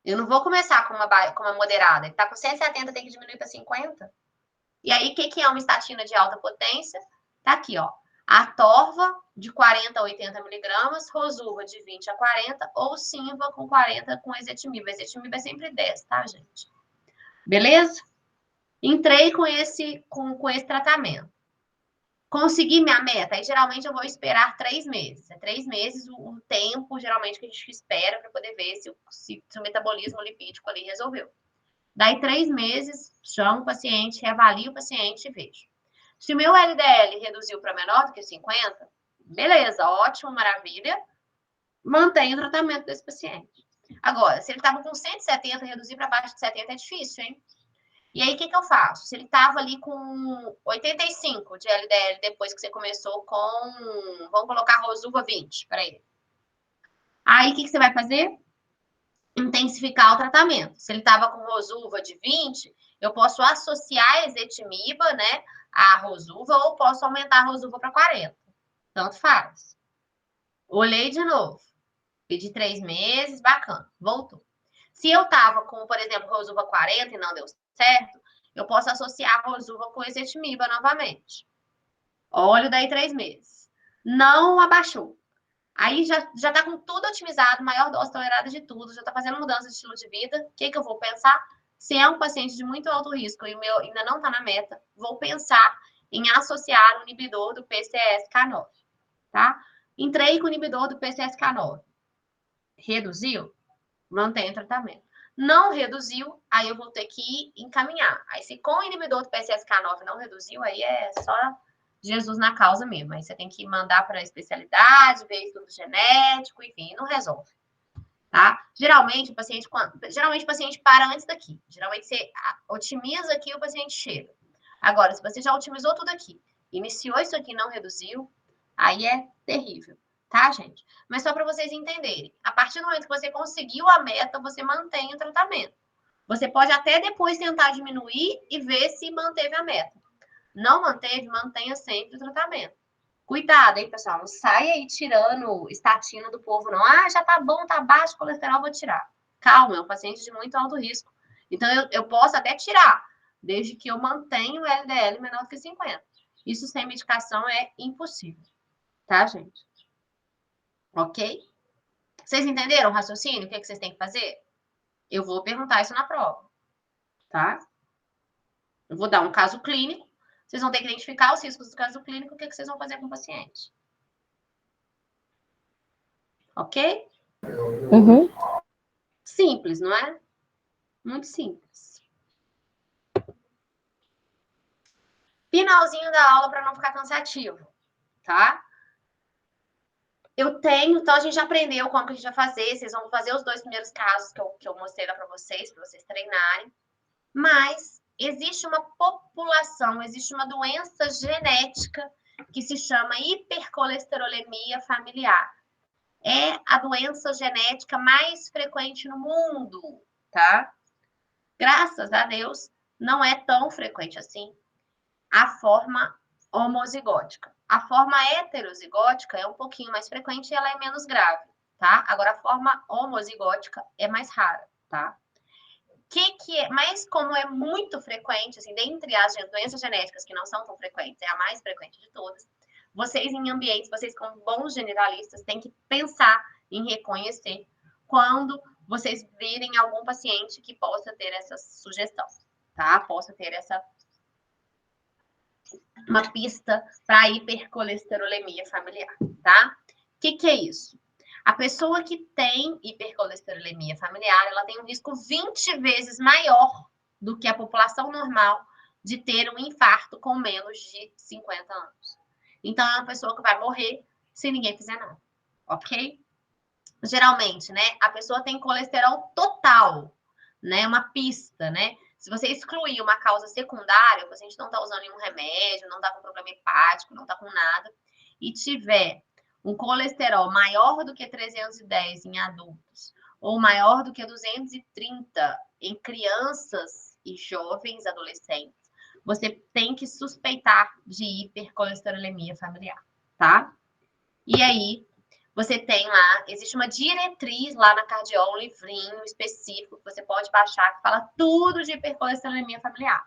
Eu não vou começar com uma moderada. Ele está com 170, tem que diminuir para 50. E aí, o que é uma estatina de alta potência? Tá aqui, ó. Atorva, de 40 a 80 miligramas, Rosuva, de 20 a 40, ou Sinva, com 40, com ezetimibe. Ezetimibe é sempre 10, tá, gente? Beleza? Entrei com esse tratamento. Consegui minha meta? Aí, geralmente, eu vou esperar 3 meses. É 3 meses o tempo, geralmente, que a gente espera para poder ver se o metabolismo lipídico ali resolveu. Daí, 3 meses, chamo o paciente, reavalio o paciente e vejo. Se o meu LDL reduziu para menor do que 50, beleza, ótimo, maravilha. Mantenho o tratamento desse paciente. Agora, se ele estava com 170, reduzir para baixo de 70 é difícil, hein? E aí, o que eu faço? Se ele estava ali com 85 de LDL depois que você começou com... Vamos colocar Rosuva 20 para ele. Aí, o que você vai fazer? Intensificar o tratamento. Se ele estava com Rosuva de 20, eu posso associar a ezetimiba, né, a Rosuva, ou posso aumentar a Rosuva para 40. Tanto faz. Olhei de novo. Pedi 3 meses, bacana. Voltou. Se eu estava com, por exemplo, Rosuva 40 e não deu certo, eu posso associar a Rosuva com ezetimiba novamente. Olho daí 3 meses. Não abaixou. Aí já está com tudo otimizado, maior dose tolerada de tudo, já está fazendo mudança de estilo de vida. O que eu vou pensar? Se é um paciente de muito alto risco e o meu ainda não está na meta, vou pensar em associar o inibidor do PCSK9, tá? Entrei com o inibidor do PCSK9. Reduziu? Mantém o tratamento. Não reduziu, aí eu vou ter que encaminhar. Aí se com o inibidor do PCSK9 não reduziu, aí é só Jesus na causa mesmo. Aí você tem que mandar para a especialidade, ver estudo genético, enfim, não resolve. Tá? Geralmente o paciente para antes daqui. Geralmente você otimiza aqui, o paciente chega. Agora, se você já otimizou tudo aqui, iniciou isso aqui e não reduziu, aí é terrível. tá, gente? Mas só para vocês entenderem. A partir do momento que você conseguiu a meta, você mantém o tratamento. Você pode até depois tentar diminuir e ver se manteve a meta. Não manteve, mantenha sempre o tratamento. Cuidado, hein, pessoal? Não sai aí tirando estatina do povo, não. Ah, já tá bom, tá baixo o colesterol, vou tirar. Calma, é um paciente de muito alto risco. Então, eu posso até tirar, desde que eu mantenha o LDL menor do que 50. Isso sem medicação é impossível. Tá, gente? Ok? Vocês entenderam o raciocínio? O que vocês têm que fazer? Eu vou perguntar isso na prova. Tá? Eu vou dar um caso clínico. Vocês vão ter que identificar os riscos do caso clínico. O que vocês vão fazer com o paciente? Ok? Uhum. Simples, não é? Muito simples. Finalzinho da aula para não ficar cansativo, tá? Então a gente já aprendeu como que a gente vai fazer. Vocês vão fazer os 2 primeiros casos que eu mostrei lá para vocês treinarem. Mas existe uma população, existe uma doença genética que se chama hipercolesterolemia familiar. É a doença genética mais frequente no mundo, tá? Graças a Deus, não é tão frequente assim a forma homozigótica. A forma heterozigótica é um pouquinho mais frequente e ela é menos grave, tá? Agora, a forma homozigótica é mais rara, tá? Mas como é muito frequente, assim, dentre as doenças genéticas que não são tão frequentes, é a mais frequente de todas, vocês em ambientes, vocês como bons generalistas, têm que pensar em reconhecer quando vocês virem algum paciente que possa ter essa sugestão, tá? Possa ter uma pista para hipercolesterolemia familiar, tá? O que é isso? A pessoa que tem hipercolesterolemia familiar, ela tem um risco 20 vezes maior do que a população normal de ter um infarto com menos de 50 anos. Então, é uma pessoa que vai morrer se ninguém fizer nada, ok? Geralmente, né, a pessoa tem colesterol total, né, uma pista, né? Se você excluir uma causa secundária, o paciente não está usando nenhum remédio, não está com problema hepático, não está com nada, e tiver um colesterol maior do que 310 em adultos, ou maior do que 230 em crianças e jovens adolescentes, você tem que suspeitar de hipercolesterolemia familiar, tá? E aí, você tem lá, existe uma diretriz lá na Cardiol, um livrinho específico que você pode baixar, que fala tudo de hipercolesterolemia familiar.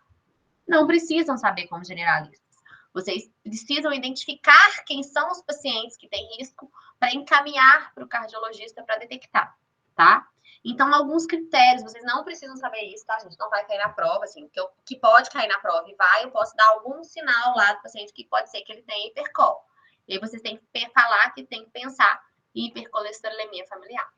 Não precisam saber como generalistas. Vocês precisam identificar quem são os pacientes que têm risco para encaminhar para o cardiologista para detectar, tá? Então, alguns critérios, vocês não precisam saber isso, tá, gente? Não vai cair na prova, assim, que pode cair na prova e vai, eu posso dar algum sinal lá do paciente que pode ser que ele tenha hipercol. E aí vocês têm que falar que tem que pensar em hipercolesterolemia familiar.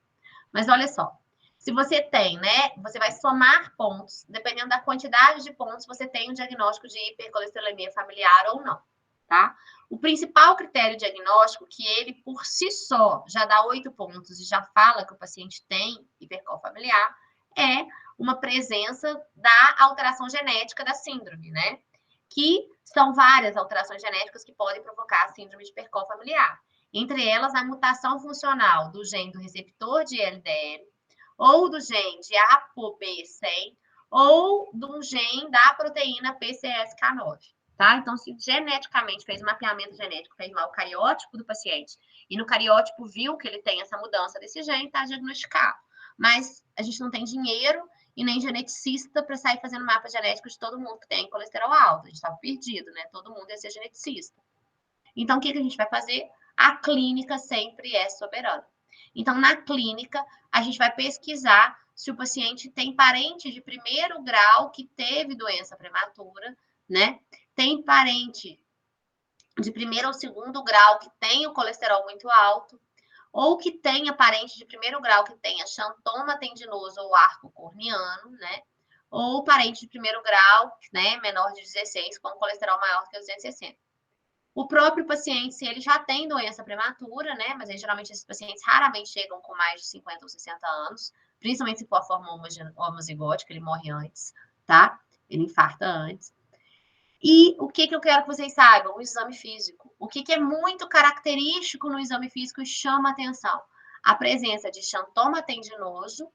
Mas olha só, se você tem, né, você vai somar pontos, dependendo da quantidade de pontos, você tem um diagnóstico de hipercolesterolemia familiar ou não, tá? O principal critério diagnóstico, que ele por si só já dá 8 pontos e já fala que o paciente tem hipercol familiar, é uma presença da alteração genética da síndrome, né? Que são várias alterações genéticas que podem provocar a síndrome de hipercol familiar. Entre elas, a mutação funcional do gene do receptor de LDL, ou do gene de ApoB100, ou do gene da proteína PCSK9, tá? Então, se geneticamente fez um mapeamento genético, fez lá o cariótipo do paciente, e no cariótipo viu que ele tem essa mudança desse gene, tá diagnosticado. Mas a gente não tem dinheiro e nem geneticista para sair fazendo mapa genético de todo mundo que tem colesterol alto. A gente estava perdido, né? Todo mundo ia ser geneticista. Então, o que a gente vai fazer? A clínica sempre é soberana. Então, na clínica, a gente vai pesquisar se o paciente tem parente de primeiro grau que teve doença prematura, né? Tem parente de primeiro ou segundo grau que tem o colesterol muito alto, ou que tenha parente de primeiro grau que tenha xantoma tendinoso ou arco corneano, né? Ou parente de primeiro grau, né, menor de 16, com colesterol maior que 260. O próprio paciente, se ele já tem doença prematura, né? Mas aí, geralmente esses pacientes raramente chegam com mais de 50 ou 60 anos, principalmente se for a forma homozigótica, ele morre antes, tá? Ele infarta antes. E o que eu quero que vocês saibam? O exame físico. O que é muito característico no exame físico e chama atenção? A presença de xantoma tendinoso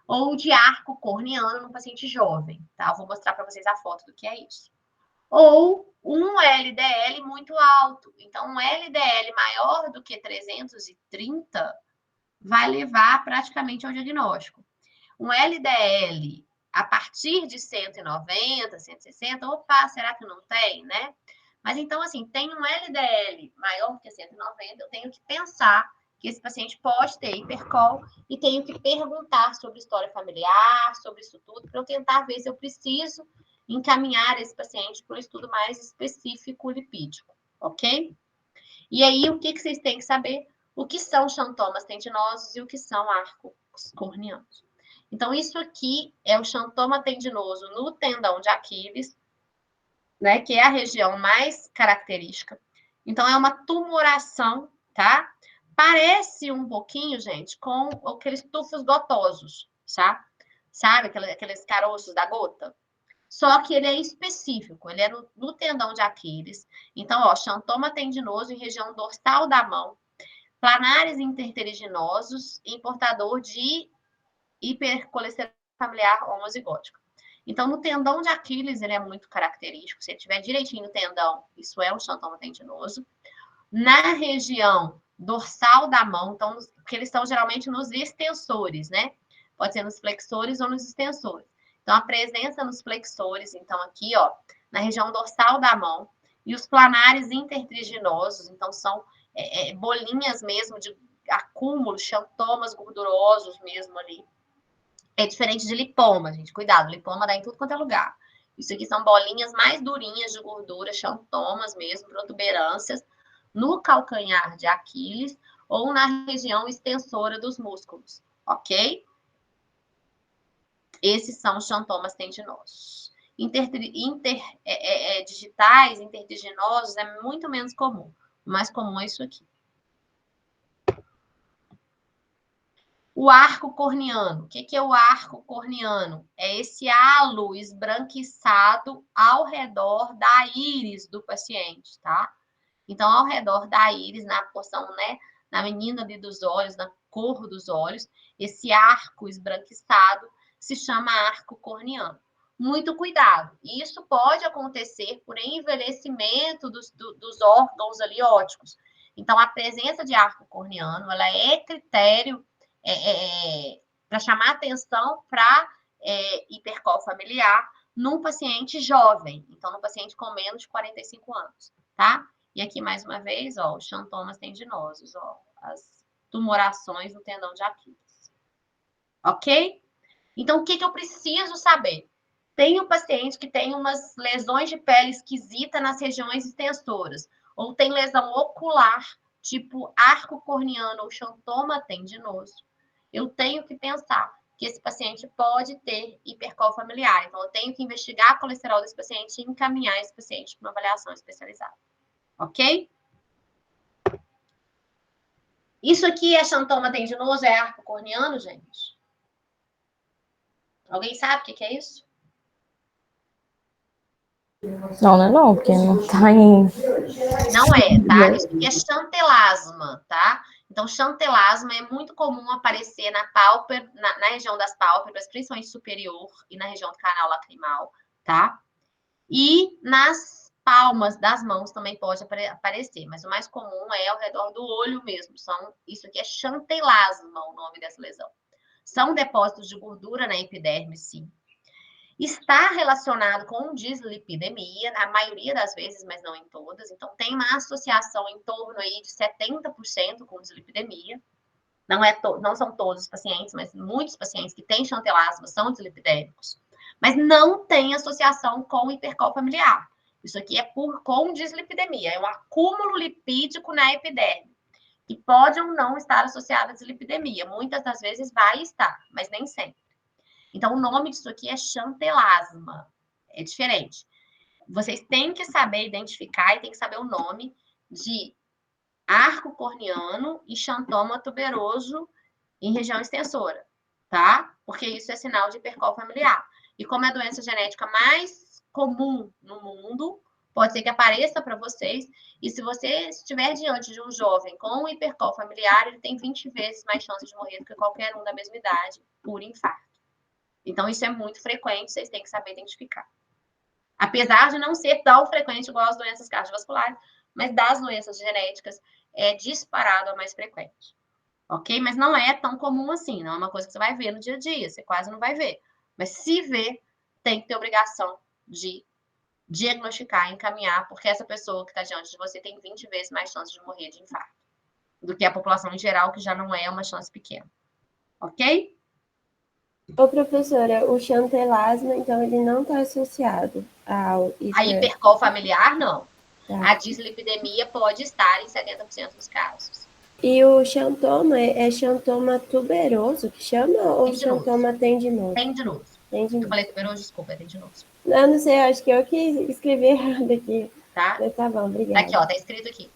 ou de arco corneano no paciente jovem, tá? Eu vou mostrar para vocês a foto do que é isso. Ou um LDL muito alto. Então, um LDL maior do que 330 vai levar praticamente ao diagnóstico. Um LDL a partir de 190, 160, opa, será que não tem, né? Mas então, assim, tem um LDL maior que 190, eu tenho que pensar que esse paciente pode ter hipercol e tenho que perguntar sobre história familiar, sobre isso tudo, para eu tentar ver se eu preciso encaminhar esse paciente para um estudo mais específico lipídico, ok? E aí, o que vocês têm que saber? O que são xantomas tendinosos e o que são arcos corneanos. Então, isso aqui é o xantoma tendinoso no tendão de Aquiles, né? Que é a região mais característica. Então, é uma tumoração, tá? Parece um pouquinho, gente, com aqueles tufos gotosos, tá? Sabe? Aqueles caroços da gota. Só que ele é específico, ele é no tendão de Aquiles. Então, ó, xantoma tendinoso em região dorsal da mão, planares interteriginosos e portador de hipercolesterolemia familiar homozigótica. Então, no tendão de Aquiles, ele é muito característico. Se ele tiver direitinho no tendão, isso é um xantoma tendinoso. Na região dorsal da mão, então, porque eles estão geralmente nos extensores, né? Pode ser nos flexores ou nos extensores. Então, a presença nos flexores, então, aqui, ó, na região dorsal da mão, e os planares intertriginosos, então, são bolinhas mesmo de acúmulo, xantomas gordurosos mesmo ali. É diferente de lipoma, gente. Cuidado, lipoma dá em tudo quanto é lugar. Isso aqui são bolinhas mais durinhas de gordura, xantomas mesmo, protuberâncias, no calcanhar de Aquiles ou na região extensora dos músculos, ok? Esses são os xantomas tendinosos. Digitais, interdiginosos, é muito menos comum. O mais comum é isso aqui. O arco corneano. O que é o arco corneano? É esse halo esbranquiçado ao redor da íris do paciente, tá? Então, ao redor da íris, na porção, né, na menina ali dos olhos, na cor dos olhos, esse arco esbranquiçado se chama arco corneano. Muito cuidado. Isso pode acontecer por envelhecimento dos órgãos ali ópticos. Então, a presença de arco corneano, ela é critério para chamar atenção para hipercol familiar num paciente jovem, então num paciente com menos de 45 anos, tá? E aqui, mais uma vez, ó, os xantomas tendinosos, ó, as tumorações no tendão de Aquiles. Ok? Então, o que eu preciso saber? Tem um paciente que tem umas lesões de pele esquisita nas regiões extensoras, ou tem lesão ocular, tipo arco corneano ou xantoma tendinoso. Eu tenho que pensar que esse paciente pode ter hipercol familiar. Então, eu tenho que investigar a colesterol desse paciente e encaminhar esse paciente para uma avaliação especializada. Ok? Isso aqui é xantoma tendinoso, é arco corneano, gente? Alguém sabe o que é isso? Não, não é não, porque não tá em... Não é, tá? Isso aqui é xantelasma, tá? Então, xantelasma é muito comum aparecer na pálpebra, na região das pálpebras, principalmente superior, e na região do canal lacrimal, tá? E nas palmas das mãos também pode aparecer, mas o mais comum é ao redor do olho mesmo. Isso aqui é xantelasma, o nome dessa lesão. São depósitos de gordura na epiderme, sim. Está relacionado com dislipidemia, na maioria das vezes, mas não em todas. Então, tem uma associação em torno aí de 70% com dislipidemia. Não são todos os pacientes, mas muitos pacientes que têm xantelasma são dislipidêmicos. Mas não tem associação com hipercol familiar. Isso aqui é com dislipidemia, é um acúmulo lipídico na epiderme, que pode ou não estar associado à dislipidemia. Muitas das vezes vai estar, mas nem sempre. Então, o nome disso aqui é xantelasma. É diferente. Vocês têm que saber identificar e têm que saber o nome de arco corneano e xantoma tuberoso em região extensora, tá? Porque isso é sinal de hipercol familiar. E como é a doença genética mais comum no mundo, pode ser que apareça para vocês, e se você estiver diante de um jovem com um hipercol familiar, ele tem 20 vezes mais chance de morrer do que qualquer um da mesma idade por infarto. Então, isso é muito frequente, vocês têm que saber identificar. Apesar de não ser tão frequente igual as doenças cardiovasculares, mas das doenças genéticas é disparado a mais frequente. Ok? Mas não é tão comum assim, não é uma coisa que você vai ver no dia a dia, você quase não vai ver. Mas se ver, tem que ter obrigação de diagnosticar, encaminhar, porque essa pessoa que está diante de você tem 20 vezes mais chance de morrer de infarto do que a população em geral, que já não é uma chance pequena. Ok? Ô, professora, o chantelasma, então, ele não está associado ao A hipercol familiar, não. Tá. A dislipidemia pode estar em 70% dos casos. E o xantoma é xantoma tuberoso que chama ou Tendinoso. xantoma tendinoso? Tendinoso. Eu falei tuberoso, desculpa, é tendinoso. Eu não sei, acho que eu que escrevi errado aqui. Tá? Mas tá bom, obrigada. Tá aqui, ó, tá escrito aqui.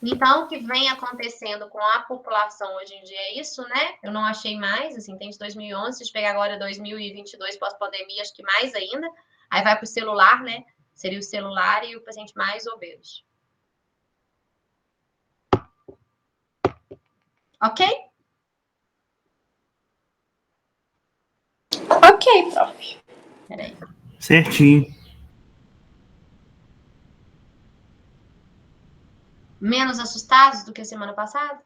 Então, o que vem acontecendo com a população hoje em dia é isso, né? Eu não achei mais, assim, tem de 2011, se a gente pegar agora 2022, pós-pandemia, acho que mais ainda. Aí vai para o celular, né? Seria o celular e o paciente mais obeso. Ok? Ok, prof. Peraí. Certinho. Menos assustados do que a semana passada?